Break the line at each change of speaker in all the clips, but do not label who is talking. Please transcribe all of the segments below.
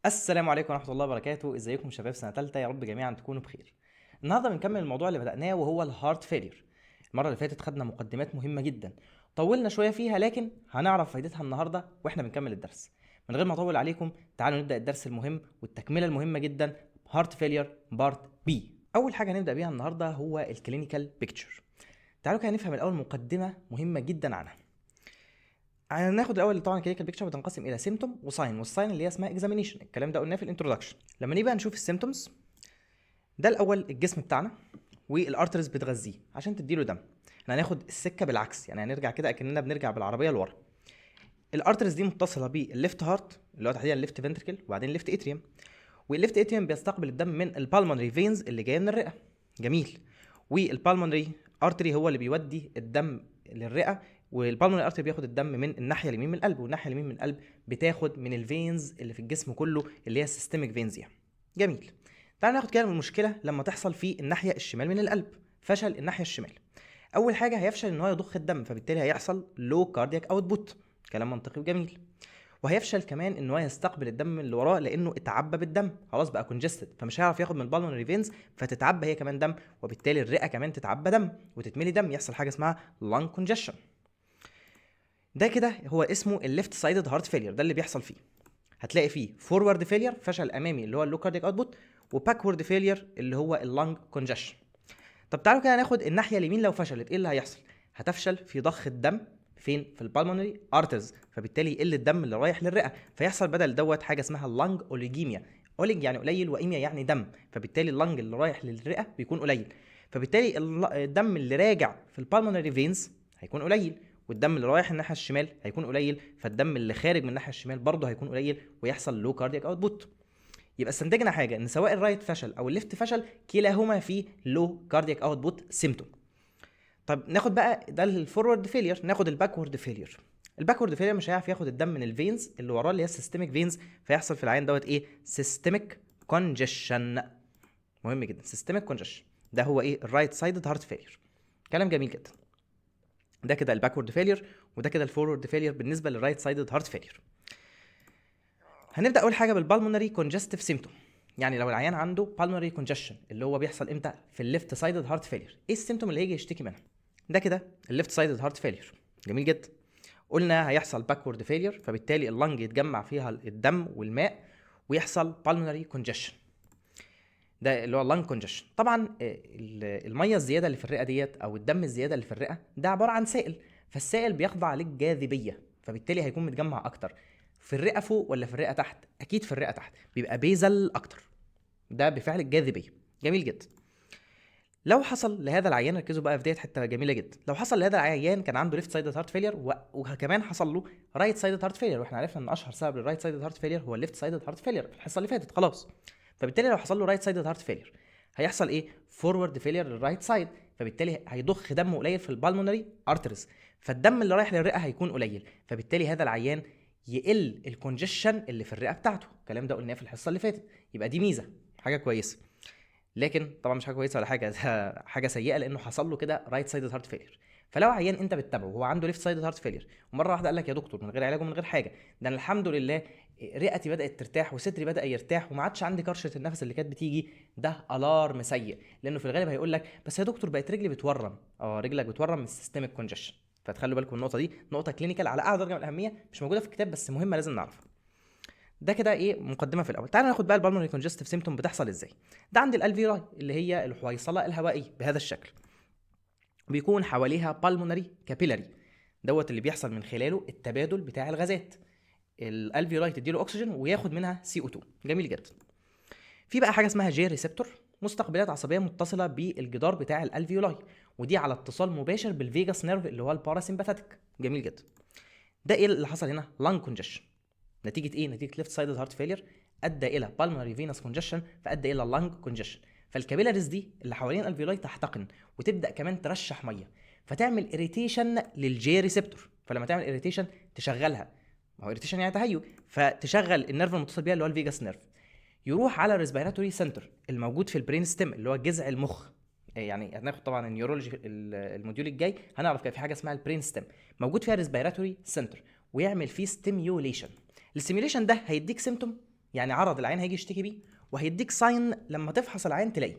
السلام عليكم ورحمة الله وبركاته. ازيكم شباب سنة تالتة؟ يا رب جميعا تكونوا بخير. النهارده بنكمل الموضوع اللي بدأناه وهو الهارت فيلير. المرة اللي فاتت خدنا مقدمات مهمة جدا، طولنا شوية فيها، لكن هنعرف فايدتها النهارده واحنا بنكمل الدرس. من غير ما اطول عليكم، تعالوا نبدأ الدرس المهم والتكملة المهمة جدا، هارت فيلير بارت بي. أول حاجة هنبدأ بيها النهارده هو الكلينيكال بيكتشر. تعالوا كده نفهم الأول مقدمة مهمة جدا عنها. هناخد الاول طبعا الكلينيكال بيكتشر بتنقسم الى سيمتوم وساين، والساين اللي هي اسمها اكزامينيشن. الكلام ده قلناه في الانترودكشن. لما نيجي بقى نشوف السيمتومز، ده الاول الجسم بتاعنا والارترز بتغذيه عشان تديله دم. احنا هناخد السكه بالعكس، يعني هنرجع كده اكننا بنرجع بالعربيه لورا. الارترز دي متصله بالليفت هارت اللي هو تحديدا الليفت فنتركل، وبعدين الليفت اتريوم. والليفت اتريوم بيستقبل الدم من البالمونري فينز اللي جايه من الرئه. جميل. والبالمونري ارتري هو اللي بيودي الدم للرئه، والبالمونري ارتري بياخد الدم من الناحيه اليمين من القلب، والناحيه اليمين من القلب بتاخد من الفينز اللي في الجسم كله اللي هي السيستميك فينز يعني. جميل. تعال ناخد كده من المشكله لما تحصل في الناحيه الشمال من القلب، فشل الناحيه الشمال. اول حاجه هيفشل ان هو يضخ الدم، فبالتالي هيحصل لو كاردياك اوتبوت. كلام منطقي وجميل. وهيفشل كمان ان هو يستقبل الدم اللي وراه لانه اتعبى بالدم، خلاص بقى كونجستد، فمش هيعرف ياخد من البالمونري فينز، فتتعبى هي كمان دم، وبالتالي الرئه كمان تتعبى دم وتتملي دم، يحصل حاجه اسمها لانج كونجشن. ده كده هو اسمه الليفت سايدد هارت فيلير، ده اللي بيحصل فيه. هتلاقي فيه فورورد فيلير، فشل امامي اللي هو اللو كاردياك اوتبوت، وباكورد فيلير اللي هو اللانج كونجشن. طب تعالوا كده ناخد الناحيه اليمين. لو فشلت ايه اللي هيحصل؟ هتفشل في ضخ الدم فين؟ في البالمونري ارترز، فبالتالي يقل الدم اللي رايح للرئه، فيحصل بدل دوت حاجه اسمها اللنج اوليجيميا. اوليج يعني قليل، وايميا يعني دم، فبالتالي اللنج اللي رايح للرئه بيكون قليل، فبالتالي الدم اللي راجع في البالمونري فينز هيكون قليل، والدم اللي رايح الناحيه الشمال هيكون قليل، فالدم اللي خارج من الناحيه الشمال برضه هيكون قليل، ويحصل لو كاردياك اوتبوت. يبقى استنتجنا حاجه، ان سواء الرايت فشل او الليفت فشل، كلاهما في لو كاردياك اوتبوت سيمتوم. طب ناخد بقى ده الفورورد فيلير، ناخد الباكورد فيلير. الباكورد فيلير مش هيعرف ياخد الدم من الفينز اللي وراه اللي هي السيستميك فينز، فيحصل في العين دوت ايه؟ سيستميك كونجيشن. مهم جدا، سيستميك كونجيشن ده هو ايه؟ الرايت سايدد هارت فيلير. كلام جميل جدا. ده كده الباكورد فيلير، وده كده الفورورد فيلير بالنسبه للرايت سايدد هارت فيلير. هنبدا اول حاجه بالبالمونري كونجستيف سيمتوم. يعني لو العيان عنده بالمونري كونجشن اللي هو بيحصل امتى؟ في الليفت سايدد هارت فيلير. ايه السيمتوم اللي هيجي يشتكي منها؟ ده كده الليفت سايدد هارت فيلير. جميل جدا. قلنا هيحصل باكورد فيلير، فبالتالي اللنج يتجمع فيها الدم والماء ويحصل بالمونري كونجشن، ده اللي هو اللنج كونجشن. طبعا الميه الزياده اللي في الرئه ديت او الدم الزياده اللي في الرئه ده عباره عن سائل، فالسائل بيخضع للجاذبيه، فبالتالي هيكون متجمع اكتر في الرئه فوق ولا في الرئه تحت؟ اكيد في الرئه تحت، بيبقى بيزل اكتر، ده بفعل الجاذبيه. جميل جدا. لو حصل لهذا العيان، ركزوا بقى في ديت حته جميله جدا، لو حصل لهذا العيان كان عنده ليفت سايد هارت فيلير وكمان حصل له رايت سايد هارت فيلير، واحنا عرفنا ان اشهر سبب للرايت سايد هارت فيلير هو الليفت سايد هارت فيلير في الحصه اللي فاتت خلاص. فبالتالي لو حصل له رايت سايد هارت فيلير هيحصل ايه؟ فورورد فيلير للرايت سايد، فبالتالي هيضخ دم قليل في البالمونري ارترز، فالدم اللي رايح للرئه هيكون قليل، فبالتالي هذا العيان يقل الكونجشن اللي في الرئه بتاعته. الكلام ده قلناه في الحصه اللي فاتت، يبقى دي ميزه، حاجه كويسه. لكن طبعا مش حاجه كويسه ولا حاجه، ده حاجه سيئه لانه حصل له كده رايت سايد هارت فيلير. فلو عيان انت بتتابعه وهو عنده ليفت سايد هارت فيلير، ومره واحده قال لك يا دكتور من غير علاج ومن غير حاجه، ده انا الحمد لله رئتي بدات ترتاح وصدري بدا يرتاح وما عادش عندي كرشه النفس اللي كانت بتيجي، ده الارم سيء، لانه في الغالب هيقول لك بس يا دكتور بقت رجلي بتورم. رجلك بتورم من السيستميك كونجشن. فتخلوا بالكم من النقطه دي، نقطه كلينيكال على اعلى درجه من الاهميه، مش موجوده في الكتاب بس مهمه لازم نعرفها. ده كده ايه؟ مقدمه في الاول. تعالوا ناخد بقى البالمونري كونجستيف سيمتوم بتحصل ازاي. ده عند الالفيولاي اللي هي الحويصله الهوائيه بهذا الشكل، بيكون حواليها بالمونري كابيلاري، دوت اللي بيحصل من خلاله التبادل بتاع الغازات. الالفيولاي تديله اكسجين وياخد منها CO2. جميل جدا. في بقى حاجه اسمها جي ريسبتور، مستقبلات عصبيه متصله بالجدار بتاع الالفيولاي، ودي على اتصال مباشر بالفيجاس نيرف اللي هو الباراسيمباثيك. جميل جدا. ده ايه اللي حصل هنا؟ لانج كونجشن. نتيجه ايه؟ نتيجه ليفت سايد هارت فيلير ادى الى بالمونري فينس كونجشن، فادى الى لانج كونجشن، فالكابيلاريز دي اللي حوالين الالفيولاي تحتقن وتبدا كمان ترشح ميه، فتعمل اريتيشن للجي ريسبتور، فلما تعمل اريتيشن تشغلها، ما هو اريتيشن يعني تهيج، فتشغل النيرف المتصل بيها اللي هو الفيجاس نيرف، يروح على الريسبيراتوري سنتر الموجود في البرين ستيم اللي هو جذع المخ. يعني هناخد طبعا النيورولوجي الموديول الجاي، هنعرف كده في حاجه اسمها البرين ستيم موجود فيها ريسبيراتوري سنتر، ويعمل فيه ستيميوليشن. الستيميوليشن ده هيديك سيمتوم، يعني عرض العين هيجي يشتكي بيه، وهيديك ساين لما تفحص العين تلاقيه.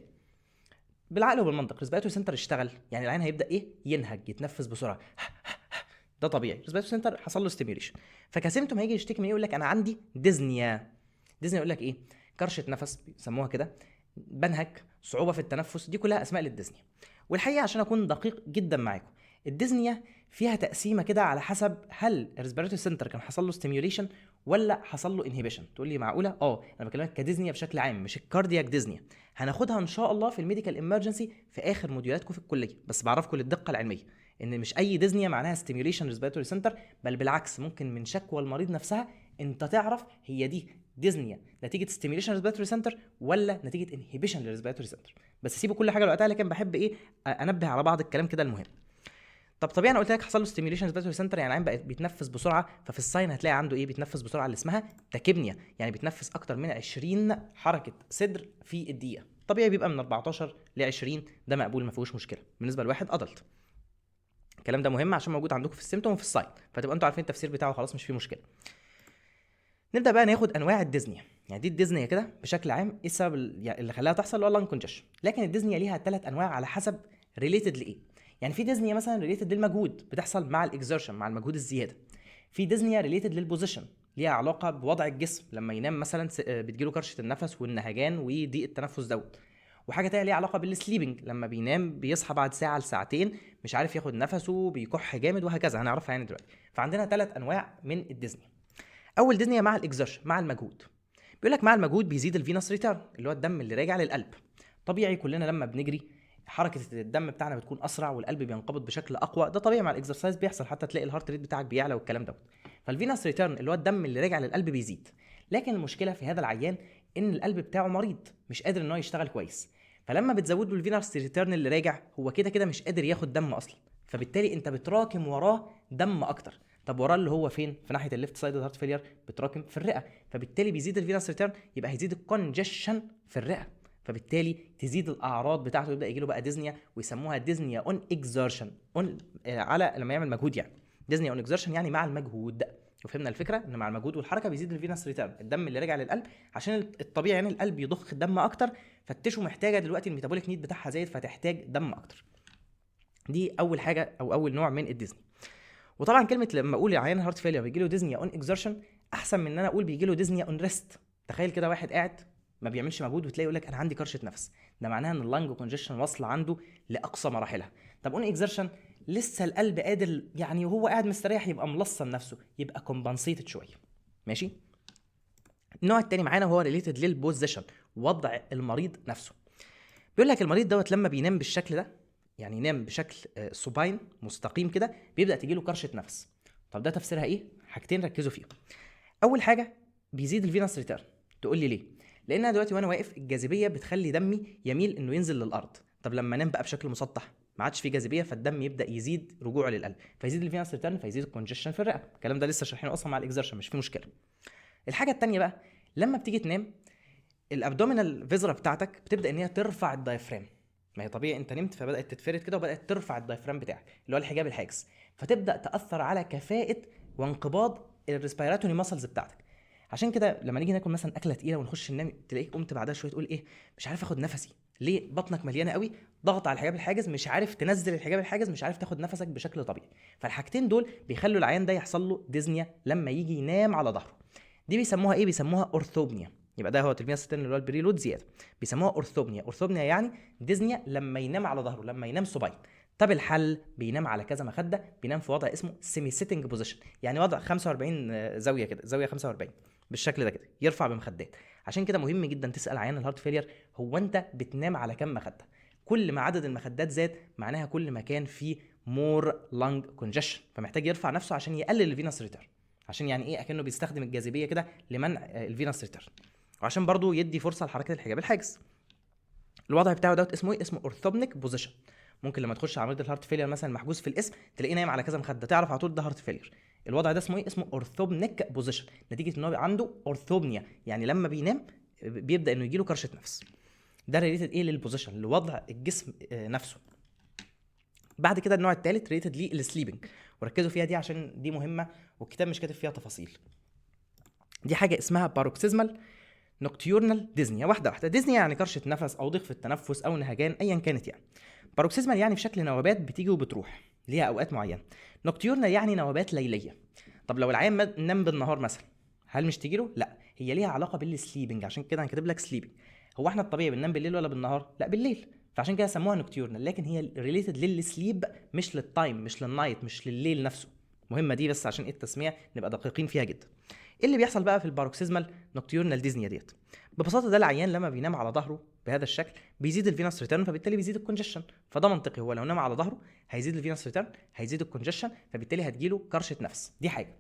بالعقل وبالمنطق ريسبيراتوري سنتر اشتغل، يعني العين هيبدا ايه؟ ينهج، يتنفس بسرعه، ده طبيعي. ريسبيراتوري سنتر حصل له ستيميوليشن. فكسيمتوم هيجي يشتكي من ايه؟ يقول لك انا عندي ديزنيا. ديزنيا يقول لك ايه؟ كرشه نفس بيسموها كده، بنهج، صعوبه في التنفس، دي كلها اسماء للديزنيا. والحقيقه عشان اكون دقيق جدا معاكم، الديزنيا فيها تقسيمه كده على حسب هل الريسبيراتوري سنتر كان حصل له ستيميوليشن ولا حصل له انهيبيشن. تقول لي معقوله؟ انا بكلمك كديزنيا بشكل عام، مش الكاردياك ديزنيا. هناخدها ان شاء الله في الميديكال امرجنسي في اخر موديولاتكم في الكليه، بس بعرفكم للدقه العلميه ان مش اي ديزنيا معناها ستيميوليشن ريسبيراتوري سنتر، بل بالعكس ممكن من شكوى المريض نفسها انت تعرف هي دي ديزنيا نتيجه ستيميوليشن ريسبيراتوري سنتر ولا نتيجه انهيبيشن للريسبيراتوري سنتر. بس سيبوا كل حاجه لوقتها، لكن بحب ايه؟ انبه على بعض الكلام كده المهم. طب طبيعي انا قلت لك حصل له ستيميوليشن ريسبيراتوري سنتر، يعني العين بقى بيتنفس بسرعه، ففي الساين هتلاقي عنده ايه؟ بيتنفس بسرعه اللي اسمها تاكيبنيا، يعني بيتنفس اكتر من 20 حركه صدر في الدقيقه. طبيعي بيبقى من 14 ل 20، ده مقبول ما فيهوش مشكله بالنسبه لواحد ادلت. الكلام ده مهم عشان موجود عندكم في السيمتوم وفي الساين، فتبقى انتوا عارفين التفسير بتاعه، خلاص مش فيه مشكله. نبدا بقى ناخد انواع الديزنيا. يعني دي الديزنيا كده بشكل عام، ايه السبب يعني اللي خلاها تحصل؟ اللي هو لانج كونجشن. لكن الديزنيا ليها 3 انواع على حسب ريليتد لايه. يعني في ديزنيا مثلا ريليتد للمجهود، بتحصل مع الاكزertion، مع المجهود الزياده. في ديزنيا ريليتد للبوزيشن، ليها علاقه بوضع الجسم، لما ينام مثلا بتجيله كرشه النفس والنهجان وضيق التنفس دوت. وحاجه تانية ليها علاقه بالسليبنج، لما بينام بيصحى بعد ساعه لساعتين مش عارف ياخد نفسه، بيكح جامد، وهكذا هنعرفها يعني دلوقتي. فعندنا 3 انواع من الديزنيا. اول ديزنيا مع الاكزertion، مع المجهود. بيقول لك مع المجهود بيزيد الفينوس ريتيرن، اللي هو الدم اللي راجع للقلب. طبيعي كلنا لما بنجري حركه الدم بتاعنا بتكون اسرع والقلب بينقبض بشكل اقوى، ده طبيعي مع الاكسرسايز بيحصل، حتى تلاقي الهارت ريت بتاعك بيعلى والكلام دوت. فالفينوس ريتيرن اللي هو الدم اللي راجع للقلب بيزيد. لكن المشكله في هذا العيان ان القلب بتاعه مريض، مش قادر ان هو يشتغل كويس. فلما بتزود له الفينوس ريتيرن اللي راجع، هو كده كده مش قادر ياخد دم اصلا، فبالتالي انت بتراكم وراه دم اكتر. طب وراه اللي هو فين؟ في ناحيه الليفت سايد هارت فيلير، بتراكم في الرئه، فبالتالي بيزيد الفينوس ريتيرن، يبقى هيزيد الكونجشن في الرئه، فبالتالي تزيد الاعراض بتاعته، يبدا يجي له بقى ديزنيا، ويسموها ديزنيا اون اكزertion، اون على لما يعمل مجهود. يعني ديزنيا اون اكزertion يعني مع المجهود. وفهمنا الفكره ان مع المجهود والحركه بيزيد الفينوس ريتيرن، الدم اللي راجع للقلب، عشان الطبيعي يعني القلب يضخ الدم اكتر، فالتشو محتاجه دلوقتي الميتابوليك نيد بتاعها زايد، فتحتاج دم اكتر. دي اول حاجه او اول نوع من الديزني. وطبعا كلمه لما اقول عيان هارت فيلير بيجي له ديزنيا اون اكزertion احسن من ان انا اقول بيجي له ديزنيا اون ريست. تخيل كده واحد قاعد ما بيعملش مجهود وتلاقي يقول لك انا عندي كرشه نفس، ده معناها ان اللنج كونجيشن واصله عنده لاقصى مراحلها. طب اون اكزertion لسه القلب قادر، يعني وهو قاعد مستريح يبقى ملصم نفسه، يبقى كومبنسيتد شويه. ماشي. النوع الثاني معانا هو ريليتد للبوزيشن، وضع المريض نفسه. بيقول لك المريض دوت لما بينام بالشكل ده، يعني ينام بشكل سوباين مستقيم كده، بيبدا تجيله كرشه نفس. طب ده تفسيرها ايه؟ حاجتين ركزوا فيهم. اول حاجه بيزيد الفينوس ريتيرن. تقول لي ليه؟ لان انا دلوقتي وانا واقف الجاذبيه بتخلي دمي يميل انه ينزل للارض. طب لما انام بقى بشكل مسطح ما عادش في جاذبيه، فالدم يبدا يزيد رجوعه للقلب، فيزيد الفينوس ريتيرن، فيزيد الكونجشن في الرئه. الكلام ده لسه شارحينه اصلا مع الاكزرشن، مش في مشكله. الحاجه الثانيه بقى، لما بتيجي تنام الابدومينال فيزرا بتاعتك بتبدا ان هي ترفع الدايفرام. ما هي طبيعي انت نمت فبدات تتفرد كده وبدات ترفع الدايفرام بتاعك اللي هو الحجاب الحاجز، فتبدا تاثر على كفاءه وانقباض الريسبيراتوري ماسلز بتاعتك. عشان كده لما نيجي ناكل مثلا اكله تقيله ونخش ننام تلاقيك قمت بعدها شويه تقول ايه؟ مش عارف اخد نفسي. ليه؟ بطنك مليانه قوي، ضغط على الحجاب الحاجز، مش عارف تنزل الحجاب الحاجز، مش عارف تاخد نفسك بشكل طبيعي. فالحاجتين دول بيخلوا العيان ده يحصل له ديزنيا لما يجي ينام على ظهره. دي بيسموها ايه؟ بيسموها اورثوبنيا. يبقى ده هو الفينوس ريتيرن اللي هو البريلود زياده، بيسموها اورثوبنيا. اورثوبنيا يعني ديزنيا لما ينام على ظهره، لما ينام سوباين. طب الحل؟ بينام على كذا مخده، بينام في وضع اسمه سيمي سيتنج بوزيشن، يعني وضع 45 زاويه كده، زاويه 45 بالشكل ده كده، يرفع بمخدات. عشان كده مهم جدا تسال عيان الهارت فيلير هو انت بتنام على كم مخده؟ كل ما عدد المخدات زاد معناها كل ما كان في مور لانج كونجشن، فمحتاج يرفع نفسه عشان يقلل الفينوس ريتيرن، عشان يعني ايه؟ اكنه بيستخدم الجاذبيه كده لمنع الفينوس ريتيرن، وعشان برضو يدي فرصه لحركه الحجاب الحاجز. الوضع بتاعه دوت اسمه ايه؟ اسمه اورثوبنيك بوزيشن. ممكن لما تخش على مريض الهارت فيلير مثلا محجوز في الاسم تلاقيه نايم على كذا مخده، تعرف على طول ده هارت فيلير. الوضع ده اسمه ايه؟ اسمه اورثوبنيك بوزيشن، نتيجه ان هو عنده اورثوبنيا، يعني لما بينام بيبدا انه يجيله كرشه نفس. ده ريليتد ايه؟ للبوزيشن، لوضع الجسم نفسه. بعد كده النوع الثالث ريليتد للسليبنج، وركزوا فيها دي عشان دي مهمه والكتاب مش كاتب فيها تفاصيل. دي حاجه اسمها باروكسيزمال نوكتيورنال ديزنيا، واحده واحده. ديزنيا يعني كرشه نفس او ضيق في التنفس او نهجان ايا كانت يعني. باروكسيزمال يعني في شكل نوبات بتيجي وبتروح ليها اوقات معينه. نوكتيورنال يعني نوبات ليليه. طب لو العيان نام بالنهار مثلا، هل مش تجيله؟ لا، هي ليها علاقه بالسليبنج، عشان كده انا كاتب لك سليبنج. هو احنا الطبيعي بننام بالليل ولا بالنهار؟ لا بالليل، فعشان كده سموها نوكتيورنال، لكن هي ريليتد للسليب مش للتايم، مش للنايت، مش لليل نفسه. مهمه دي بس عشان ايه التسميه نبقى دقيقين فيها جدا. ايه اللي بيحصل بقى في الباروكسيزمال نوكتيورنال ديزنيا ديت؟ ببساطه ده العيان لما بينام على ظهره بهذا الشكل بيزيد الفينوس ريتيرن، فبالتالي بيزيد الكونجشن. فده منطقي، هو لو نام على ظهره هيزيد الفينوس ريتيرن، هيزيد الكونجشن، فبالتالي هتجيله كرشه نفس. دي حاجه.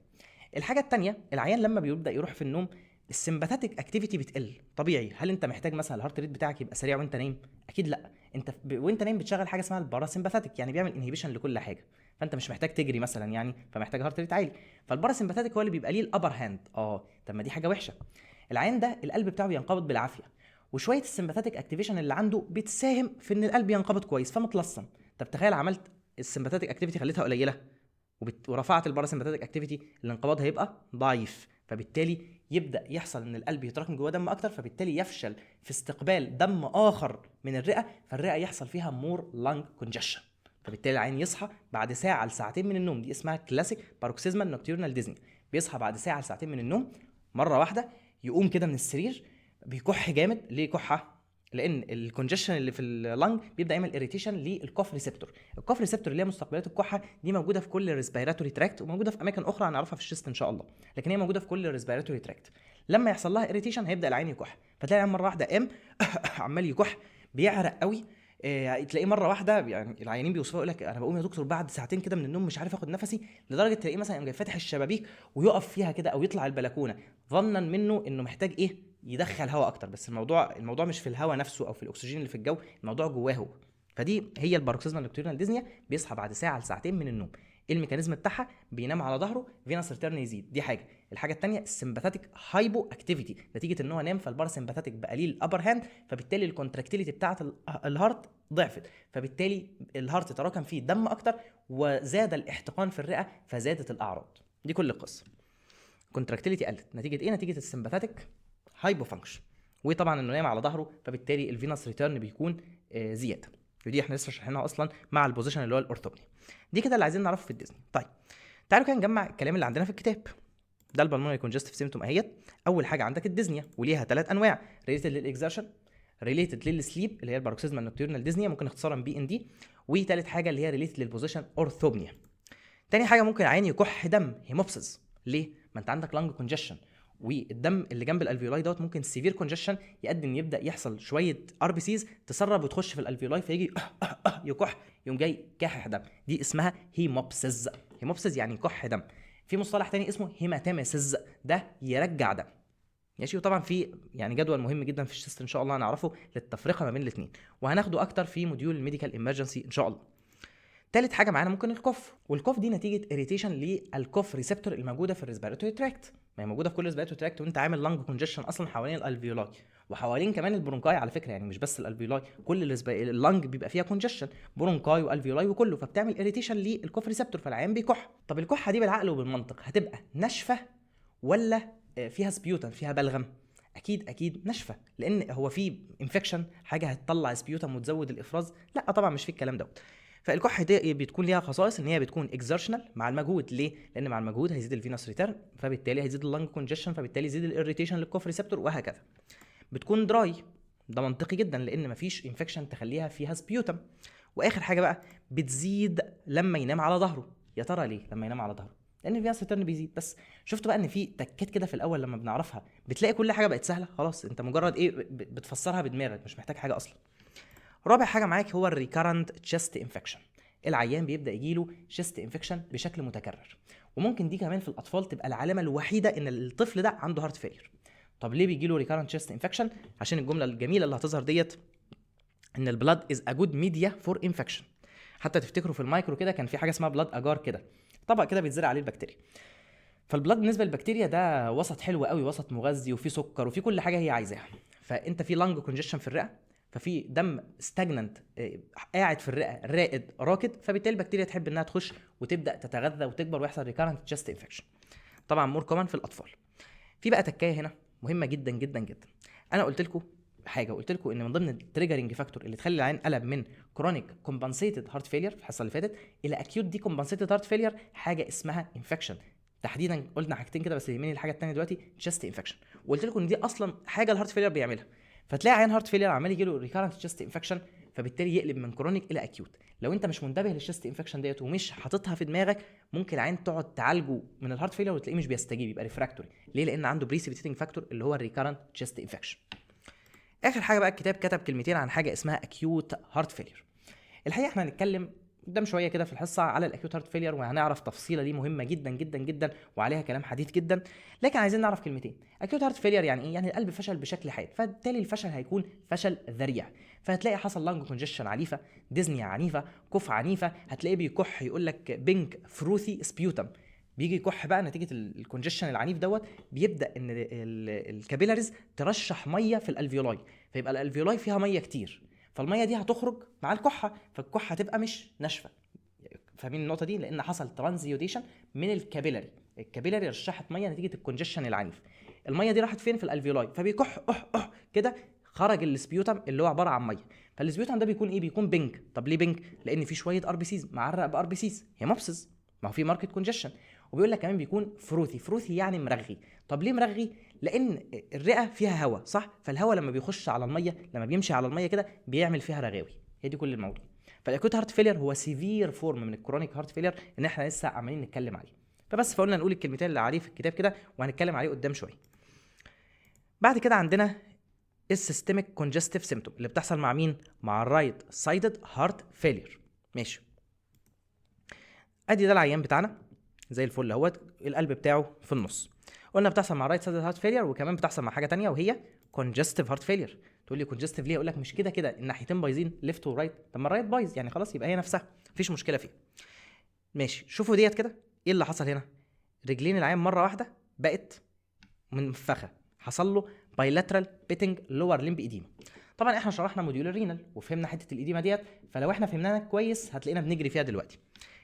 الحاجه الثانيه، العيان لما بيبدا يروح في النوم السمباثيك اكتيفيتي بتقل طبيعي. هل انت محتاج مثلا الهارت ريت بتاعك يبقى سريع وانت نايم؟ اكيد لا. انت وانت نايم بتشغل حاجه اسمها الباراسمباثيك، يعني بيعمل انهيبيشن لكل حاجه، فانت مش محتاج تجري مثلا يعني، فمحتاج هارت ريت عالي. فالباراسمباثيك هو اللي بيبقى ليه الابر هاند. طب ما دي حاجه وحشه. العيان ده القلب بتاعه بينقبض بالعافيه، وشويه السمباثيك اكتيفيشن اللي عنده بتساهم في ان القلب ينقبض كويس فمتلصم. طب تخيل عملت السمباثيك اكتيفيتي خليتها قليله ورفعت الباراسمباثيك اكتيفيتي، الانقباض هيبقى ضعيف، فبالتالي يبدا يحصل ان القلب يتراكم جواه دم اكتر، فبالتالي يفشل في استقبال دم اخر من الرئه، فالرئه يحصل فيها مور لانج كونجشن، فبالتالي العين يصحى بعد ساعه لساعتين من النوم. دي اسمها كلاسيك باروكسيزمال نوكتيورنال ديزني. بيصحى بعد ساعه لساعتين من النوم مره واحده، يقوم كده من السرير بيكح جامد. ليه كحه؟ لان الكونجشن اللي في اللنج بيبدا يعمل اريتيشن للكوف ريسبتور. الكوف ريسبتور اللي هي مستقبلات الكحه دي موجوده في كل الريسبيراتوري تراكت، وموجوده في اماكن اخرى هنعرفها في الشيست ان شاء الله، لكن هي موجوده في كل الريسبيراتوري تراكت. لما يحصل لها اريتيشن هيبدا العين يكح، فتلاقي العين مره واحده عمال يكح، بيعرق قوي. تلاقيه مره واحده، يعني العيانين بيوصفوا يقول لك انا بقوم يا دكتور بعد ساعتين كده من النوم مش عارف اخد نفسي، لدرجه تلاقيه مثلا يقوم جاي فاتح الشبابيك ويقف فيها كده او يطلع البلكونه ظنا منه انه محتاج ايه يدخل هواء اكتر، بس الموضوع مش في الهواء نفسه او في الاكسجين اللي في الجو، الموضوع جواه هو. فدي هي الباروكسيزمال نوكتيرنال ديزنيا. بيصحى بعد ساعه لساعتين من النوم. ايه الميكانيزم بتاعها؟ بينام على ظهره، فينس ريتيرن يزيد. دي حاجه. الحاجه الثانيه السمباثيك هايبو اكتيفيتي، نتيجه ان هو نام فالباراسمباثيك بقى ليه الابر هاند، فبالتالي الكونتراكتيليتي بتاعه الهارت ضعفت، فبالتالي الهارت تراكم فيه دم اكتر وزاد الاحتقان في الرئه فزادت الاعراض. دي كل القصه. كونتراكتيليتي قلت نتيجه ايه؟ نتيجه السمباثيك هايبو فانكشن، وطبعا انه نايم على ظهره، فبالتالي الفينس ريتيرن بيكون زياده. ودي احنا لسه شرحناها اصلا مع البوزيشن اللي هو الاورثوبني. دي كده اللي عايزين نعرفه في الديزني. طيب تعالوا كده نجمع الكلام اللي عندنا في الكتاب. ده البلمونري كونجستيف سيمتوم اهيت. اول حاجه عندك الديزنيا وليها 3 انواع: ريليتد للاكزertion، ريليتد للسليب اللي هي الباروكسيزمال نوكتيرنال ديزنيا ممكن اختصارا BND، وثالث حاجه اللي هي ريليتد للبوزيشن اورثوبنيا. تاني حاجه ممكن العين يكح دم، هيموبسيس. ليه؟ ما انت عندك لانج كونجشن، والدم اللي جنب الالفيولاي دوت ممكن سيفير كونجشن يؤدي ان يبدا يحصل شويه RBCs تسرب وتخش في الالفيولاي، فيجي يكح، يقوم جاي كاحح دم. دي اسمها هيموبسيس. هيموبسيس يعني كح دم. في مصطلح تاني اسمه هيماتيميسيس، ده يرجع دم. ماشي. وطبعا في يعني جدول مهم جدا في الشيست ان شاء الله هنعرفه للتفرقه ما بين الاثنين، وهناخده اكتر في موديول الميديكال ايمرجنسي ان شاء الله. تالت حاجه معانا ممكن الكوف، والكوف دي نتيجه اريتيشن للكوف ريسبتور الموجوده في الريسبيراتوري تراكت. ما هي موجوده في كل الريسبيراتوري تراكت، وانت عامل لانج كونجشن اصلا حوالين الالفيولاي وحوالين كمان البرونكاي على فكره، يعني مش بس الالفيولاي، كل اللانج بيبقى فيها كونجشن، برونكاي والفيولاي وكله، فبتعمل اريتيشن للكوف ريسبتور فالعيان بيكح. طب الكحه دي بالعقل وبالمنطق هتبقى ناشفه ولا فيها سبيوتم، فيها بلغم؟ اكيد ناشفه، لان هو في انفكشن حاجه هتطلع سبيوتم وتزود الافراز؟ لا طبعا مش في الكلام دوت. فالكحه دي بتكون ليها خصائص ان هي بتكون اكزertional مع المجهود. ليه؟ لان مع المجهود هيزيد الفينوس ريتيرن، فبالتالي هيزيد اللنج كونجشن، فبالتالي يزيد الاريتيشن للكوف ريسبتور وهكذا. بتكون دراي، ده منطقي جدا لان مفيش انفكشن تخليها فيها سبيوتم. واخر حاجه بقى بتزيد لما ينام على ظهره. يا ترى ليه لما ينام على ظهره؟ لان الفينوس ريتيرن بيزيد. بس شفت بقى ان في تكات كده في الاول لما بنعرفها بتلاقي كل حاجه بقت سهله، خلاص انت مجرد ايه بتفسرها بدماغك، مش محتاج حاجه اصلا. رابع حاجه معاك هو الريكارنت تشيست انفكشن. العيان بيبدا يجيله شيست انفكشن بشكل متكرر، وممكن دي كمان في الاطفال تبقى العلامه الوحيده ان الطفل ده عنده هارت فيلير. طب ليه بيجيله ريكارنت تشيست انفكشن؟ عشان الجمله الجميله اللي هتظهر ديت ان البلاد از ا جود ميديا فور انفكشن. حتى تفتكروا في المايكرو كده كان في حاجه اسمها بلاد اجار كده، طبق كده بيتزرع عليه البكتيريا. فالبلاد بالنسبه للبكتيريا ده وسط حلو قوي، وسط مغذي وفيه سكر وفيه كل حاجه هي عايزاها. فانت في لانج كونجيشن في الرئه، ففي دم ستاجننت قاعد في الرئه رائد راكد، فبالتالي البكتيريا تحب انها تخش وتبدا تتغذى وتكبر ويحصل ريكارنت تشست انفكشن. طبعا مور كومن في الاطفال. في بقى تكايه هنا مهمه جدا جدا جدا. انا قلت لكم حاجه، قلت لكم ان من ضمن التريجرنج فاكتور اللي تخلي العين قلب من كرونيك كومبنسيتد هارت فيلير في الحصه اللي فاتت الى اكيوت دي كومبنسيتد هارت فيلير حاجه اسمها انفكشن. تحديدا قلنا حاجتين كده، بس يهمني الحاجه الثانيه دلوقتي، تشست انفكشن. وقلت لكم ان دي اصلا حاجه الهارت فيلير بيعملها. فتلاقي عين هارت فيلير عمال يجي له ريكارنت تشست انفكشن، فبالتالي يقلب من كرونيك الى اكيوت. لو انت مش منتبه للشست انفكشن ديت ومش حاططها في دماغك، ممكن العين تقعد تعالجه من الهارت فيلير وتلاقيه مش بيستجيب، يبقى ريفراكتوري. ليه؟ لان عنده بريسيبيتيتنج فاكتور اللي هو الريكارنت تشست انفكشن. اخر حاجه بقى الكتاب كتب كلمتين عن حاجه اسمها اكيوت هارت فيلير. الحقيقه احنا هنتكلم قدام شويه كده في الحصه على الاكيوت هارت فيلير، وهنعرف تفصيله دي مهمه جدا جدا جدا وعليها كلام حديث جدا. لكن عايزين نعرف كلمتين. اكيوت هارت فيلير يعني ايه؟ يعني القلب فشل بشكل حاد، فبالتالي الفشل هيكون فشل ذريع. فهتلاقي حصل لانج كونجيشن عنيفه، ديزنيا عنيفه، كف عنيفه، هتلاقيه بيكح يقول لك بينك فروثي سبيوتم. بيجي يكح بقى نتيجه الكونجيشن العنيف دوت، بيبدا ان الكابيلاريز ترشح ميه في الالفيولاي، فيبقى الالفيولاي فيها ميه كتير، فالميه دي هتخرج مع الكحه، فالكحه هتبقى مش ناشفه. فاهمين النقطه دي؟ لان حصل ترانزيوديشن من الكابيلاري، الكابيلاري رشحت ميه نتيجه الكونجيشن العنيف. الميه دي راحت فين؟ في الالفيولاي، فبيكح كده، خرج السبيوتم اللي هو عباره عن ميه. فالسبيوتم ده بيكون ايه؟ بيكون بينك. طب ليه بينك؟ لان في شويه ار بي سيز معرق بار بي سيز، هيموبسيس، ما هو في ماركت كونجيشن. وبيقول لك كمان بيكون فروثي، فروثي يعني مرغي. طب ليه مرغي؟ لان الرئه فيها هواء، صح؟ فالهواء لما بيخش على الميه، لما بيمشي على الميه كده بيعمل فيها رغاوي. هي دي كل الموضوع. فالاكوت هارت فيلير هو سيفير فورم من الكرونيك هارت فيلير ان احنا لسه عمالين نتكلم عليه. فقلنا نقول الكلمتين اللي عليه في الكتاب كده، وهنتكلم عليه قدام شويه. بعد كده عندنا السيستميك كونجستيف سيمتوم اللي بتحصل مع مين؟ مع الرايت سايدد هارت فيلير. ماشي. ادي ده العيان بتاعنا زي الفل اهوت، القلب بتاعه في النص. قلنا بتحصل مع رايت سايدد هارت فيلير، وكمان بتحصل مع حاجه تانية وهي كونجستيف هارت فيلير. تقول لي كونجستيف ليه؟ اقول لك مش كده كده الناحيتين بايظين، ليفت ورايت. طب ما الرايت بايظ يعني خلاص يبقى هي نفسها، مفيش مشكله فيها. ماشي. شوفوا ديت كده، ايه اللي حصل هنا؟ رجلين العيان مره واحده بقت منفخه، حصل له بايلاترال بيتنج لور ليمب ايديما. طبعا احنا شرحنا موديول الرينال وفهمنا حته الايديما ديت، فلو احنا فهمناها كويس هتلاقينا بنجري فيها دلوقتي.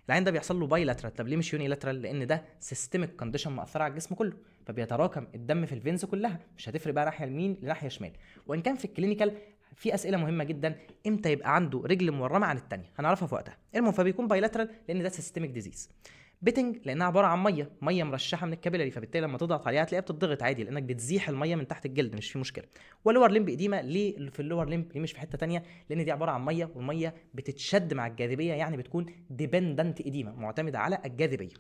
العين ده بيحصل له بايلاترال. طب ليه مش يونيلاترال؟ لان ده سيستميك كونديشن مأثره على الجسم كله، فبيتراكم الدم في الفينز كلها، مش هتفرق بقى ناحيه يمين لناحيه شمال. وان كان في الكلينيكال في اسئله مهمه جدا، امتى يبقى عنده رجل مورمه عن الثانيه هنعرفها في وقتها. المهم فبيكون بايلاترال لان ده سيستميك ديزيز. بيتنج لانها عباره عن ميه مرشحه من الكابيلاري، فبالتالي لما تضغط عليها هتلاقيها بتضغط عادي لانك بتزيح الميه من تحت الجلد، مش في مشكله. واللور ليمب اديما ليه في اللور ليمب؟ ليه مش في حته ثانيه؟ لان دي عباره عن ميه، والميه بتتشد مع الجاذبيه، يعني بتكون ديبندنت اديما، معتمده على الجاذبيه.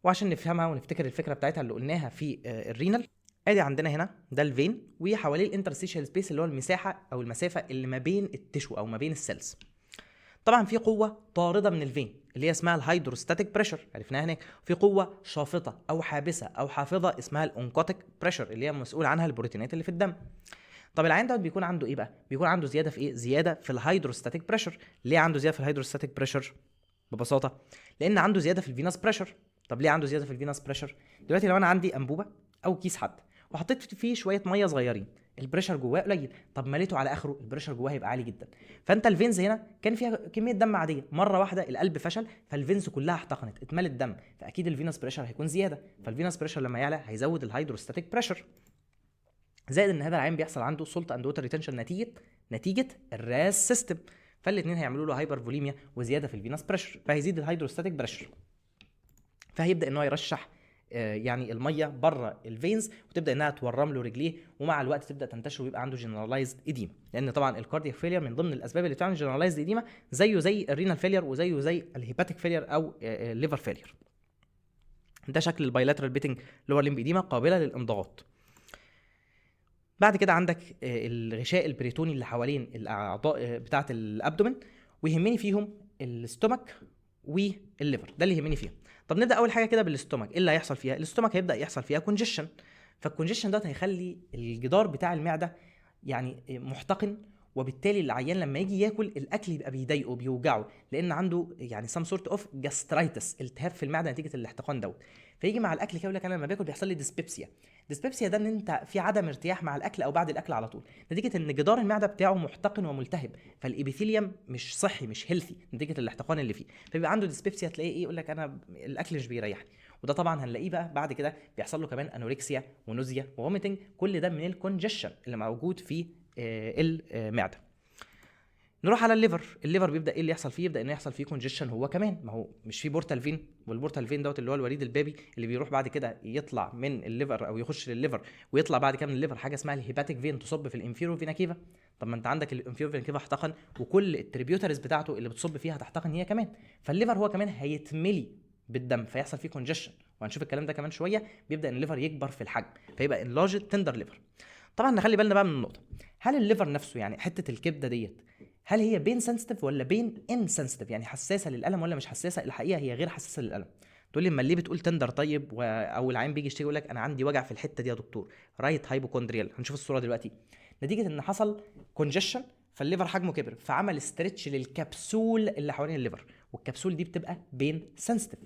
وعشان نفهمها ونفتكر الفكره بتاعتها اللي قلناها في الرينال، ادي عندنا هنا ده الفين، وحواليه الانترستيشال سبيس اللي هو المساحه او المسافه اللي ما بين التشو او ما بين السيلز. طبعا في قوه طارده من الفين اللي هي اسمها الهيدروستاتيك بريشر، عرفناها هناك. في قوه شافطه او حابسه او حافظه اسمها الاونكوتيك بريشر اللي هي مسؤول عنها البروتينات اللي في الدم. طب العين دوت بيكون عنده ايه بقى؟ بيكون عنده زياده في ايه؟ زياده في الهيدروستاتيك بريشر. ليه عنده زياده في الهيدروستاتيك بريشر؟ ببساطه لان عنده زياده في الفيناس بريشر. طب ليه عنده زياده في الفيناس بريشر؟ دلوقتي لو انا عندي انبوبه او كيس حد وحطيت فيه شويه ميه صغيرين، البريشر جواه قليل، طب مليته على اخره البريشر جواه هيبقى عالي جدا. فانت الفينز هنا كان فيها كميه دم عاديه، مره واحده القلب فشل، فالفينز كلها احتقنت، اتملت دم، فاكيد الفيناس بريشر هيكون زياده، فالفيناس بريشر لما يعلى هيزود الهيدروستاتيك بريشر. زائد ان هذا العين بيحصل عنده سولت اند ووتر ريتنشن نتيجه الراس سيستم، فالاثنين هيعملوا له هايبر فوليميا وزياده في الفيناس بريشر، فهيزيد الهيدروستاتيك بريشر، فهيبدا ان هو يرشح يعني الميه بره الفينز، وتبدا انها تورم له رجليه، ومع الوقت تبدا تنتشر ويبقى عنده جنرالايزد اديما. لان طبعا الكاردياك فيلير من ضمن الاسباب اللي بتعمل جنرالايزد اديما، زيه زي الرينال فيلير وزيه زي الهيباتيك فيلير او الليفر فيلير. ده شكل البايلاترال بيتنج لور ليمب اديما قابله للانضغاط. بعد كده عندك الغشاء البريتوني اللي حوالين الاعضاء بتاعه الابدومن، ويهمني فيهم الاستومك والليفر، ده اللي يهمني فيهم. طب نبدا اول حاجه كده بالاستومك. ايه اللي هيحصل فيها؟ الاستومك هيبدا يحصل فيها كونجيشن، فالكونجيشن ده هيخلي الجدار بتاع المعده يعني محتقن، وبالتالي العيان لما يجي ياكل الاكل يبقى بيضايقه بيوجعه، لان عنده يعني سام سورت اوف جاسترايتس، التهاب في المعده نتيجه الاحتقان دوت. فيجي مع الاكل كده يقول لك انا لما باكل بيحصل لي ديسبيبسيا. ديسبيبسيا ده ان انت في عدم ارتياح مع الاكل او بعد الاكل على طول، نتيجه ان جدار المعده بتاعه محتقن وملتهب، فالابيثيليوم مش صحي مش هيلثي نتيجه الاحتقان اللي فيه، فبيبقى عنده ديسبيبسيا. تلاقيه ايه؟ يقول لك انا الاكل مش بيريحني. وده طبعا هنلاقيه بقى بعد كده بيحصل له كمان انوركسيا ونوزيا وفوميتنج، كل ده من الكونجشن اللي موجود في المعده. نروح على الليفر بيبدا ايه اللي يحصل فيه؟ يبدا انه يحصل فيه كونجيشن هو كمان، ما هو مش فيه بورتال فين، والبورتال فين دوت اللي هو الوريد البابي اللي بيروح بعد كده يطلع من الليفر او يخش للليفر ويطلع بعد كده من الليفر حاجه اسمها الهيباتيك فين تصب في الانفيرو فينا كيفا. طب ما انت عندك الانفيرو فينا كيفا احتقن، وكل التريبيوترز بتاعته اللي بتصب فيها هتحتقن هي كمان، فالليفر هو كمان هيتملي بالدم فيحصل فيه كونجيشن، وهنشوف الكلام ده كمان شويه. بيبدا ان الليفر يكبر في الحجم فيبقى انلارج تندر ليفر. طبعا نخلي بالنا بقى من النقطه، هل الليفر نفسه يعني حته الكبده ديت هل هي بين سنسيتيف ولا بين ان سنسيتيف، يعني حساسه للالم ولا مش حساسه؟ الحقيقه هي غير حساسه للالم. تقول لي اما ليه بتقول تندر طيب او العين بيجي يشتكي يقول لك انا عندي وجع في الحته دي يا دكتور، رايت هايبوكوندريال. هنشوف الصوره دلوقتي. نتيجه ان حصل كونجشن فالليفر حجمه كبر فعمل استرتش للكبسول اللي حوالين الليفر، والكبسول دي بتبقى بين سنسيتيف.